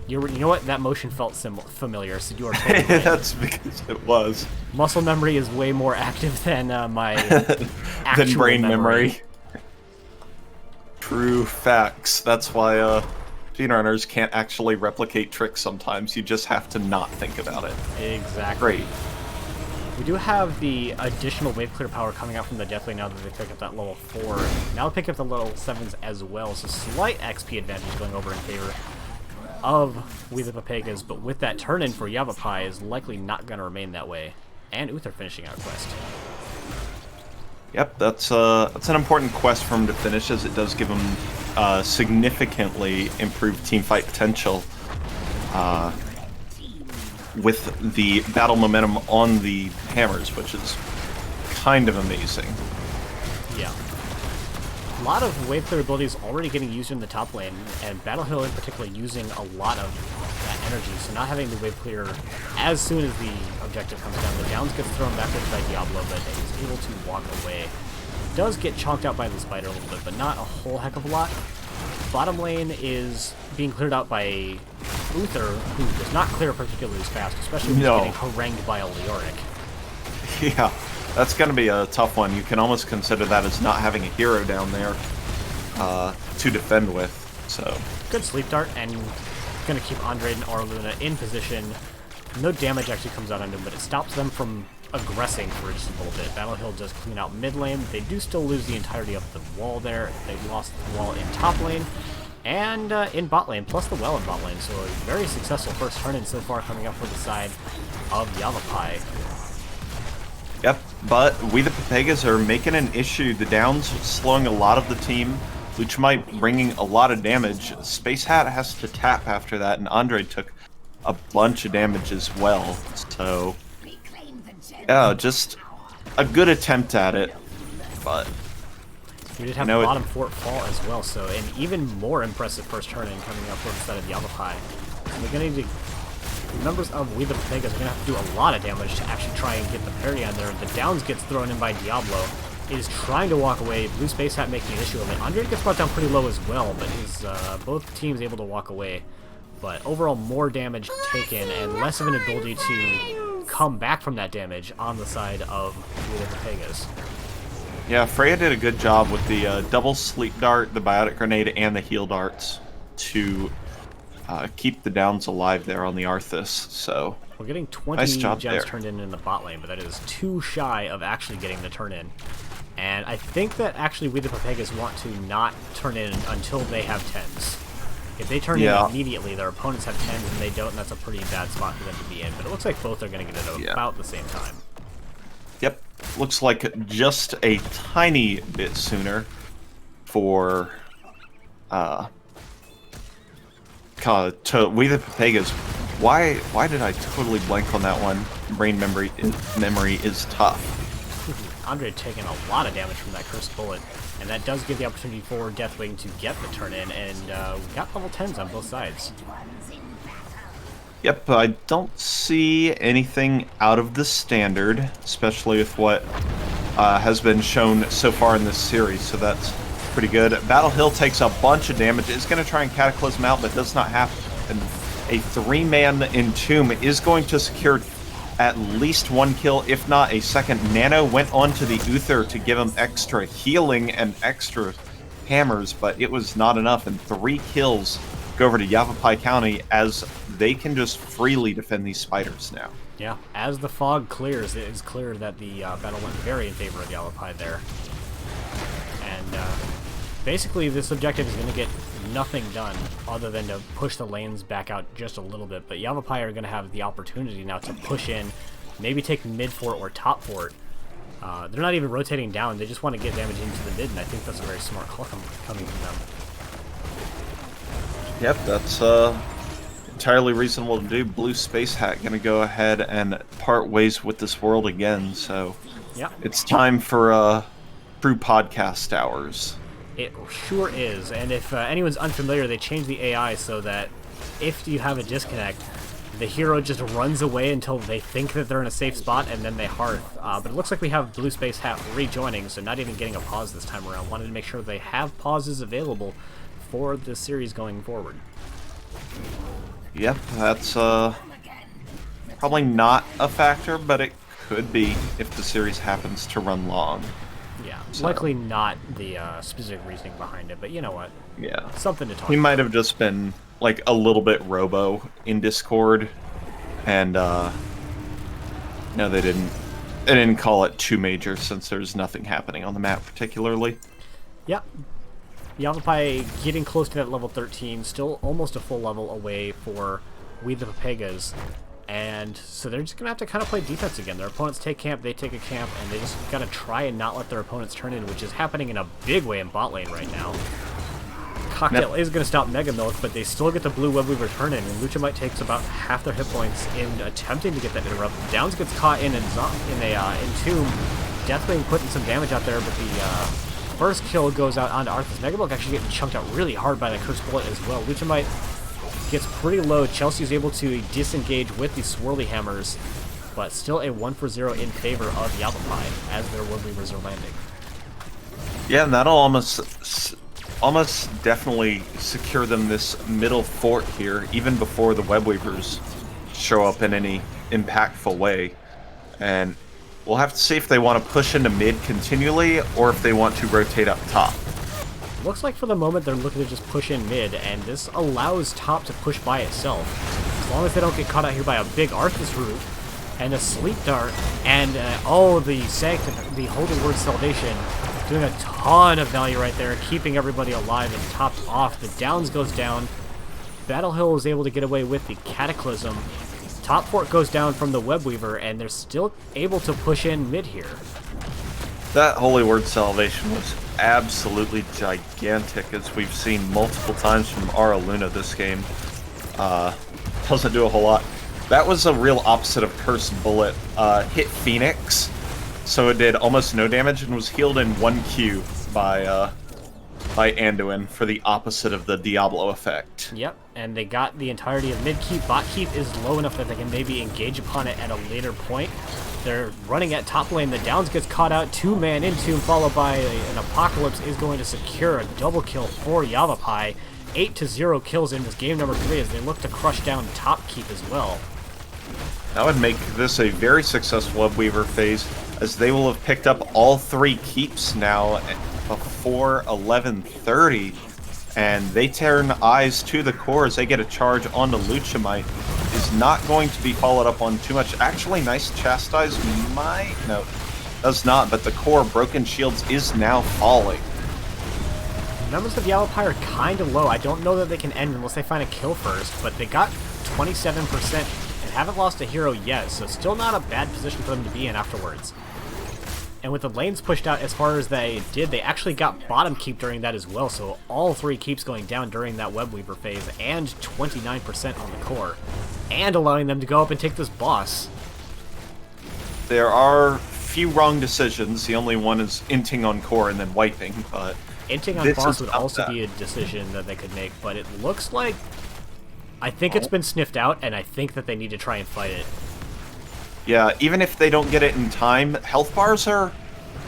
You know what? That motion felt familiar, so you are totally right. That's because it was. Muscle memory is way more active than my actual than brain memory. True facts. That's why speedrunners can't actually replicate tricks sometimes. You just have to not think about it. Exactly. Great. We do have the additional wave clear power coming out from the Deathwing now that they pick up that level 4. Now pick up the level 7s as well, so slight XP advantage going over in favor of WeThePepegas, but with that turn-in for Yavapai is likely not going to remain that way. And Uther finishing out quest. Yep, that's an important quest for him to finish, as it does give him significantly improved teamfight potential with the battle momentum on the hammers, which is kind of amazing. Yeah. A lot of wave clear abilities already getting used in the top lane, and Battle Hill in particular using a lot of that energy, so not having the wave clear as soon as the objective comes down. The downs gets thrown backwards by Diablo, but he's able to walk away. Does get chonked out by the spider a little bit, but not a whole heck of a lot. Bottom lane is being cleared out by Uther, who does not clear particularly fast, especially when he's getting harangued by a Leoric. Yeah. That's going to be a tough one. You can almost consider that as not having a hero down there to defend with. So good sleep dart, and going to keep Andre and Arluna in position. No damage actually comes out on him, but it stops them from aggressing for just a little bit. Battle Hill does clean out mid lane. They do still lose the entirety of the wall there. They lost the wall in top lane and in bot lane, plus the well in bot lane. So a very successful first turn-in so far coming up for the side of Yavapai. Yep, but WeThePepegas are making an issue. The downs slowing a lot of the team. Luchmite bringing a lot of damage. Space Hat has to tap after that, and Andre took a bunch of damage as well. So, yeah, just a good attempt at it, but we did have the bottom fort fall as well, so an even more impressive first turn-in coming up for the side of Yavapai. So we're going to need to... Members of WeThePepegas are going to have to do a lot of damage to actually try and get the parry on there. The downs gets thrown in by Diablo. It is trying to walk away. Blue Space Hat making an issue of it. Andre gets brought down pretty low as well, but he's both teams able to walk away. But overall, more damage taken and less of an ability to come back from that damage on the side of WeThePepegas. Yeah, Freya did a good job with the double sleep dart, the biotic grenade, and the heal darts to keep the downs alive there on the Arthas. So we're getting 20 nice job gems there. turned in the bot lane, but that is too shy of actually getting the turn in. And I think that actually WeThePepegas want to not turn in until they have 10s. If they turn in immediately, their opponents have 10s and they don't, and that's a pretty bad spot for them to be in. But it looks like both are going to get it about the same time. Yep, looks like just a tiny bit sooner for to WeThePepegas. Why did I totally blank on that one? Brain memory is tough. Andre taking a lot of damage from that Cursed Bullet, and that does give the opportunity for Deathwing to get the turn in, and we got level 10s on both sides. Yep, I don't see anything out of the standard, especially with what has been shown so far in this series, so that's pretty good. Battle Hill takes a bunch of damage. It's going to try and Cataclysm out, but does not happen. A 3-man Entomb is going to secure at least 1 kill, if not a second. Nano went onto the Uther to give him extra healing and extra hammers, but it was not enough, and 3 kills go over to Yavapai County as they can just freely defend these spiders now. Yeah, as the fog clears, it is clear that the battle went very in favor of Yavapai there. And basically this objective is going to get nothing done other than to push the lanes back out just a little bit, but Yavapai are going to have the opportunity now to push in, maybe take mid fort or top fort. They're not even rotating down, they just want to get damage into the mid, and I think that's a very smart call coming from them. Yep, that's entirely reasonable to do. Blue Space Hat going to go ahead and part ways with this world again, so yeah, it's time for true podcast hours. It sure is, and if anyone's unfamiliar, they changed the AI so that if you have a disconnect, the hero just runs away until they think that they're in a safe spot, and then they hearth. But it looks like we have Blue Space Hat rejoining, so not even getting a pause this time around. Wanted to make sure they have pauses available for the series going forward. Yep, that's probably not a factor, but it could be if the series happens to run long. Yeah, so likely not the specific reasoning behind it, but you know what? Yeah. Something to talk He about. might have just been, like, a little bit robo in Discord, and, no, they didn't call it too major since there's nothing happening on the map particularly. Yep. Yavapai getting close to that level 13, still almost a full level away for WeThePepegas. And so they're just going to have to kind of play defense again. Their opponents take camp, they take a camp, and they just got to try and not let their opponents turn in, which is happening in a big way in bot lane right now. Cocktail is going to stop Mega Milk, but they still get the blue Webweaver turn in, and Luchamite takes about half their hit points in attempting to get that interrupt. Downs gets caught in a Entomb. Deathwing putting some damage out there, but the first kill goes out onto Arthas. Mega Milk actually getting chunked out really hard by the Cursed Bullet as well. Luchamite gets pretty low. Chelsea is able to disengage with the Swirly Hammers, but still a 1-for-0 in favor of Yavapai as their Webweavers are landing. Yeah, and that'll almost definitely secure them this middle fort here, even before the Webweavers show up in any impactful way. And we'll have to see if they want to push into mid continually, or if they want to rotate up top. Looks like for the moment they're looking to just push in mid, and this allows top to push by itself. As long as they don't get caught out here by a big Arthas root, and a Sleep Dart, and the Holy Word Salvation, doing a ton of value right there, keeping everybody alive and topped off. The Downs goes down. Battle Hill is able to get away with the Cataclysm. Top fort goes down from the Webweaver, and they're still able to push in mid here. That Holy Word Salvation was absolutely gigantic, as we've seen multiple times from Ara Luna this game. Doesn't do a whole lot. That was a real opposite of Cursed Bullet. Hit Phoenix, so it did almost no damage and was healed in 1 Q by Anduin for the opposite of the Diablo effect. Yep, and they got the entirety of mid keep. Bot keep is low enough that they can maybe engage upon it at a later point. They're running at top lane. The Downs gets caught out. 2-man Entomb followed by an Apocalypse is going to secure a double kill for Yavapai. 8-0 kills in this game number 3 as they look to crush down top keep as well. That would make this a very successful Webweaver phase, as they will have picked up all 3 keeps now before 11:30, and they turn eyes to the core as they get a charge onto Luchamite. Is not going to be followed up on too much. Actually, nice Chastise might... No, does not, but the core Broken Shields is now falling. Numbers of Yavapai are kind of low. I don't know that they can end unless they find a kill first, but they got 27% and haven't lost a hero yet, so still not a bad position for them to be in afterwards. And with the lanes pushed out as far as they did, they actually got bottom keep during that as well, so all 3 keeps going down during that Webweaver phase, and 29% on the core, and allowing them to go up and take this boss. There are few wrong decisions. The only one is inting on core and then wiping, but Inting on this boss is would not also that. be a decision that they could make, but it looks like... I think it's been sniffed out, and I think that they need to try and fight it. Yeah, even if they don't get it in time, health bars are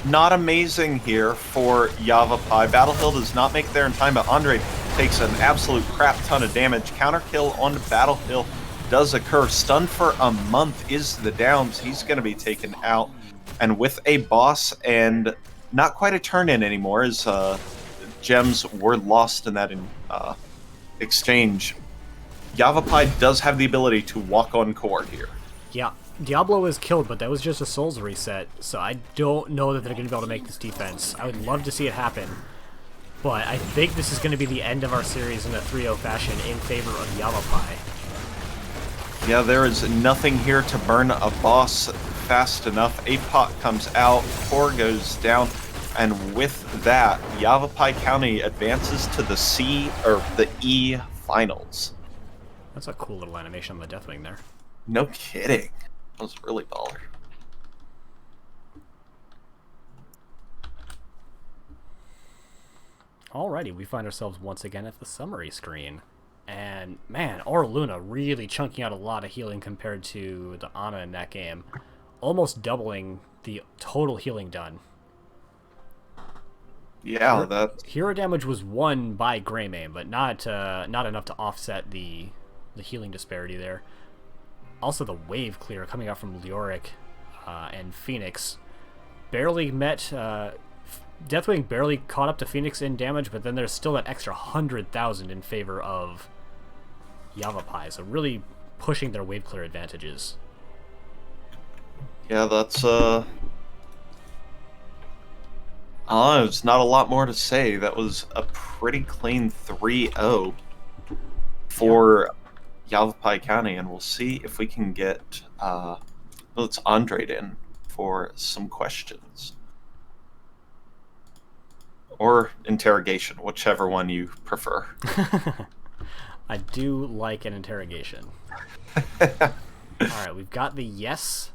not amazing here for Yavapai. Battle Hill does not make it there in time, but Andre takes an absolute crap ton of damage. Counter kill on Battle Hill does occur. Stun for a month is the downs. He's going to be taken out. And with a boss and not quite a turn-in anymore, as gems were lost in that exchange, Yavapai does have the ability to walk on core here. Yeah, Diablo is killed, but that was just a Souls reset, so I don't know that they're going to be able to make this defense. I would love to see it happen, but I think this is going to be the end of our series in a 3-0 fashion in favor of Yavapai. Yeah, there is nothing here to burn a boss fast enough. A pot comes out, core goes down, and with that, Yavapai County advances to the the E finals. That's a cool little animation on the Deathwing there. No kidding. That was really baller. Alrighty, we find ourselves once again at the summary screen. And man, our Luna really chunking out a lot of healing compared to the Ana in that game. Almost doubling the total healing done. Yeah, that Hero damage was won by Greymane, but not enough to offset the healing disparity there. Also, the wave clear coming out from Leoric and Phoenix barely met. Deathwing barely caught up to Phoenix in damage, but then there's still that extra 100,000 in favor of Yavapai, so really pushing their wave clear advantages. yeah, that's there's not a lot more to say. That was a pretty clean 3-0 for Yavapai County, and we'll see if we can get let's Andre in for some questions. Or interrogation, whichever one you prefer. I do like an interrogation. Alright, we've got the yes.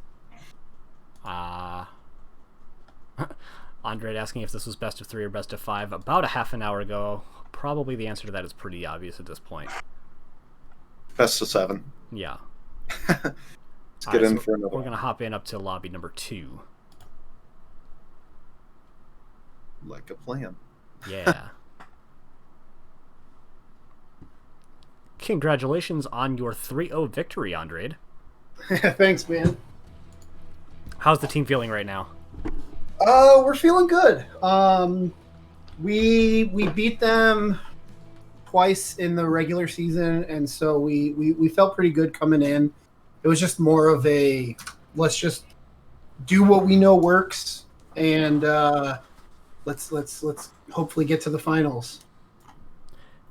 Andre asking if this was best of 3 or best of 5 about a half an hour ago. Probably the answer to that is pretty obvious at this point. Best of 7. Yeah. Let's get in for another We're one. going to hop in up to lobby number 2. Like a plan. Yeah. Congratulations on your 3-0 victory, Andre. Thanks, man. How's the team feeling right now? We're feeling good. We beat them twice in the regular season, and so we felt pretty good coming in. It was just more of a let's just do what we know works, and let's hopefully get to the finals.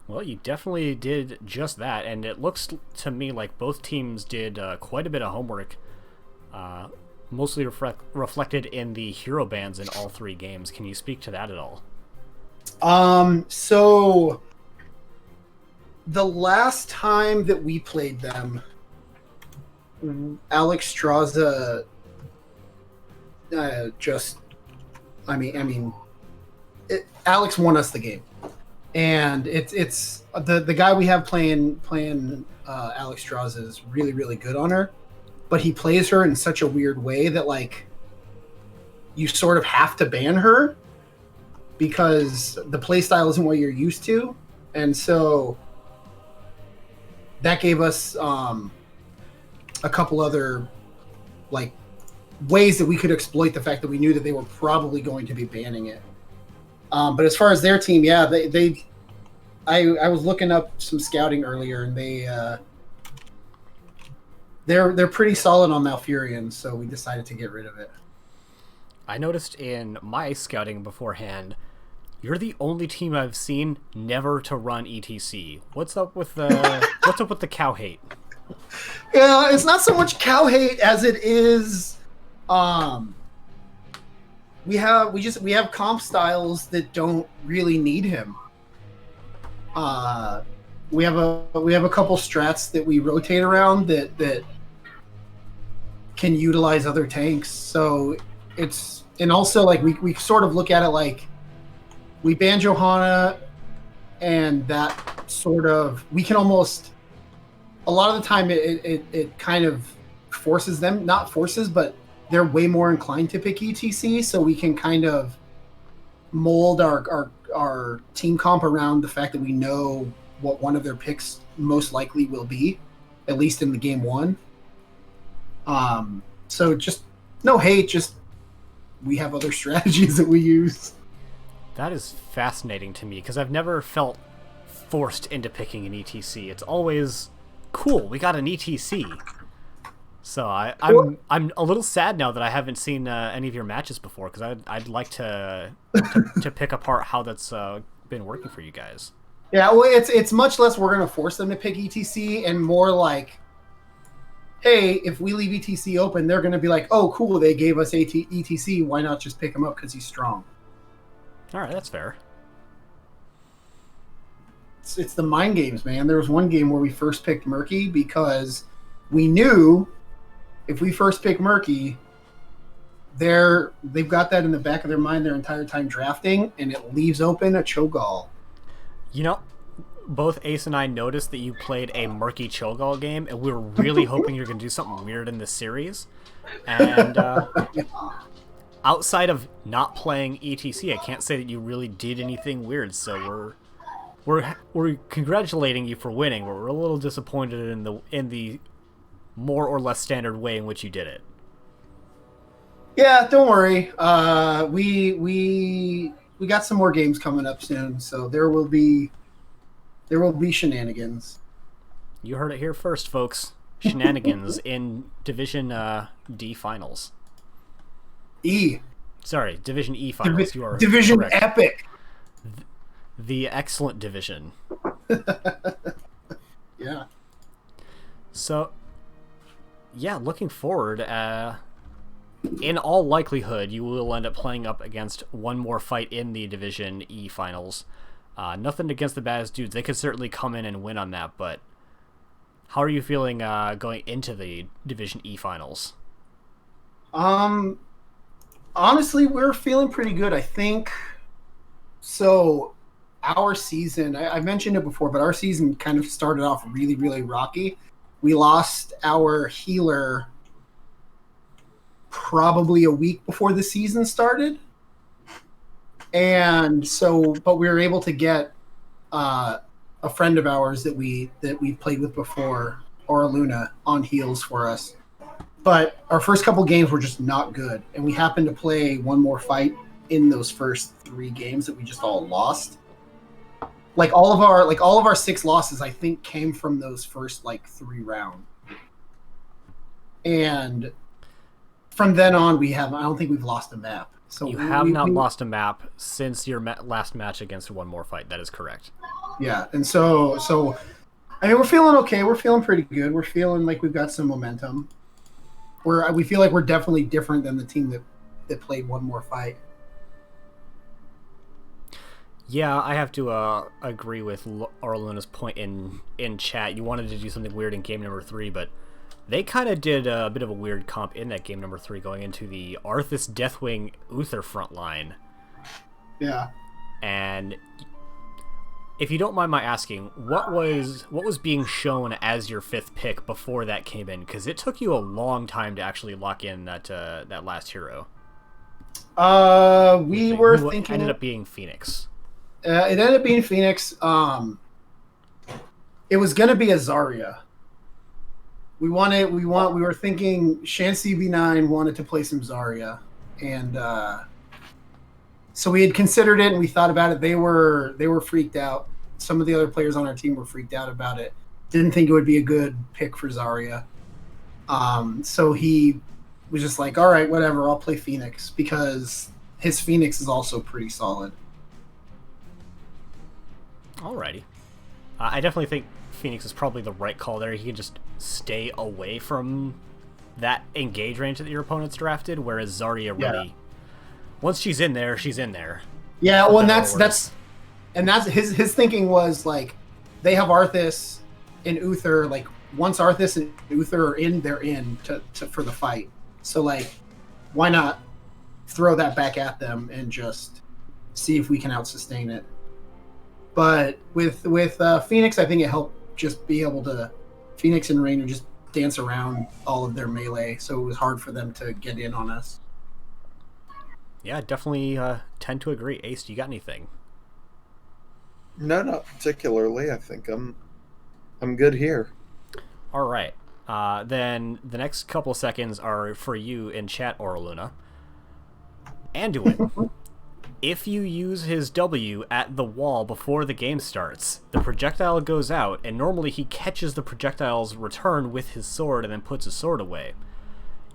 Well, you definitely did just that, and it looks to me like both teams did quite a bit of homework, mostly reflected in the hero bans in all 3 games. Can you speak to that at all? So the last time that we played them, Alex Straza Alex won us the game. And it's the guy we have playing Alex Straza is really, really good on her, but he plays her in such a weird way that like you sort of have to ban her because the playstyle isn't what you're used to, and so that gave us a couple other like ways that we could exploit the fact that we knew that they were probably going to be banning it. But as far as their team, yeah, I was looking up some scouting earlier, and they're pretty solid on Malfurion, so we decided to get rid of it. I noticed in my scouting beforehand, you're the only team I've seen never to run ETC. What's up with the cow hate? Yeah, it's not so much cow hate as it is. We have comp styles that don't really need him. We have a couple strats that we rotate around that can utilize other tanks. So and also like we sort of look at it like we ban Johanna, and that sort of we can almost a lot of the time it kind of forces them, not forces, but they're way more inclined to pick ETC, so we can kind of mold our team comp around the fact that we know what one of their picks most likely will be, at least in the game one. So just no hate, just we have other strategies that we use. That is fascinating to me because I've never felt forced into picking an ETC. It's always cool. We got an ETC. So I'm a little sad now that I haven't seen any of your matches before because I'd like to pick apart how that's been working for you guys. Yeah, well, it's much less we're gonna force them to pick ETC and more like, hey, if we leave ETC open, they're gonna be like, oh, cool, they gave us ETC. Why not just pick him up because he's strong? All right, that's fair. It's the mind games, man. There was one game where we first picked Murky because we knew if we first pick Murky, they've got that in the back of their mind their entire time drafting, and it leaves open a Cho'Gall. You know, both Ace and I noticed that you played a Murky Cho'Gall game, and we were really hoping you're going to do something weird in this series. And outside of not playing ETC, I can't say that you really did anything weird. So we're congratulating you for winning. We're a little disappointed in the more or less standard way in which you did it. Yeah, don't worry. We got some more games coming up soon, so there will be shenanigans. You heard it here first, folks. Shenanigans in Division D finals. E. Sorry, Division E finals. You are Division correct. Epic. The excellent division. Yeah. So, yeah, looking forward. In all likelihood, you will end up playing up against one more fight in the Division E finals. Nothing against the baddest dudes. They could certainly come in and win on that, but how are you feeling going into the Division E finals? Honestly, we're feeling pretty good, I think. So, our season, I mentioned it before, but our season kind of started off really, really rocky. We lost our healer probably a week before the season started. And so, but we were able to get a friend of ours that we played with before, Aura Luna, on heals for us. But our first couple games were just not good, and we happened to play one more fight in those first 3 games that we just all lost. Like all of our 6 losses, I think, came from those first 3 rounds. And from then on, I don't think we've lost a map. So you have not lost a map since your last match against One More Fight. That is correct. Yeah, and so I mean, we're feeling okay. We're feeling pretty good. We're feeling like we've got some momentum. We feel like we're definitely different than the team that played One More Fight. Yeah, I have to agree with Orluna's point in chat. You wanted to do something weird in game number 3, but they kind of did a bit of a weird comp in that game number 3 going into the Arthas Deathwing Uther front line. Yeah. And if you don't mind my asking, what was being shown as your 5th pick before that came in? Because it took you a long time to actually lock in that last hero. We were thinking ended up being Phoenix. It ended up being Phoenix. It was gonna be a Zarya. We were thinking Shancy V9 wanted to play some Zarya, and so we had considered it and we thought about it. They were freaked out. Some of the other players on our team were freaked out about it. Didn't think it would be a good pick for Zarya. So he was just like, all right, whatever, I'll play Phoenix because his Phoenix is also pretty solid. Alrighty. I definitely think Phoenix is probably the right call there. He can just stay away from that engage range that your opponent's drafted, whereas Zarya really, once she's in there, she's in there. Yeah, well, and that's his thinking was like, they have Arthas and Uther. Like once Arthas and Uther are in, they're in for the fight. So like, why not throw that back at them and just see if we can out-sustain it. But with Phoenix, I think it helped just be able to Phoenix and Rainer just dance around all of their melee, so it was hard for them to get in on us. Yeah, definitely tend to agree. Ace, you got anything? No, not particularly. I think I'm good here. All right. Then the next couple seconds are for you in chat, Oraluna. Anduin. If you use his W at the wall before the game starts, the projectile goes out, and normally he catches the projectile's return with his sword and then puts his sword away.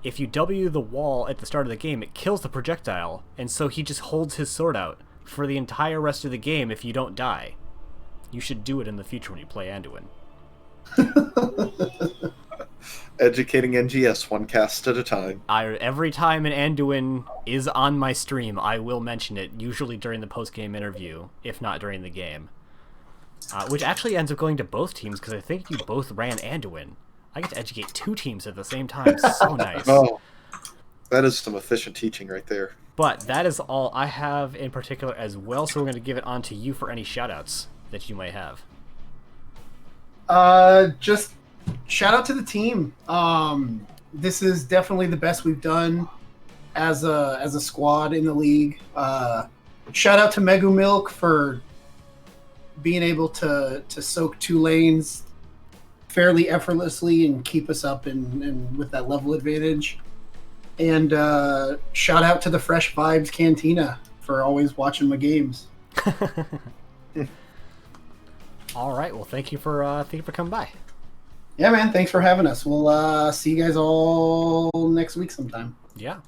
If you W the wall at the start of the game, it kills the projectile, and so he just holds his sword out for the entire rest of the game if you don't die. You should do it in the future when you play Anduin. Educating NGS one cast at a time. Every time an Anduin is on my stream, I will mention it, usually during the post-game interview, if not during the game. Which actually ends up going to both teams, because I think you both ran Anduin. I get to educate 2 teams at the same time. So nice. Oh, that is some efficient teaching right there. But that is all I have in particular as well, so we're going to give it on to you for any shoutouts that you might have. Just shout out to the team. This is definitely the best we've done as a squad in the league. Shout out to Megu Milk for being able to soak 2 lanes fairly effortlessly and keep us up and with that level advantage. And shout out to the Fresh Vibes Cantina for always watching my games. All right. Well, thank you for coming by. Yeah, man. Thanks for having us. We'll see you guys all next week sometime. Yeah.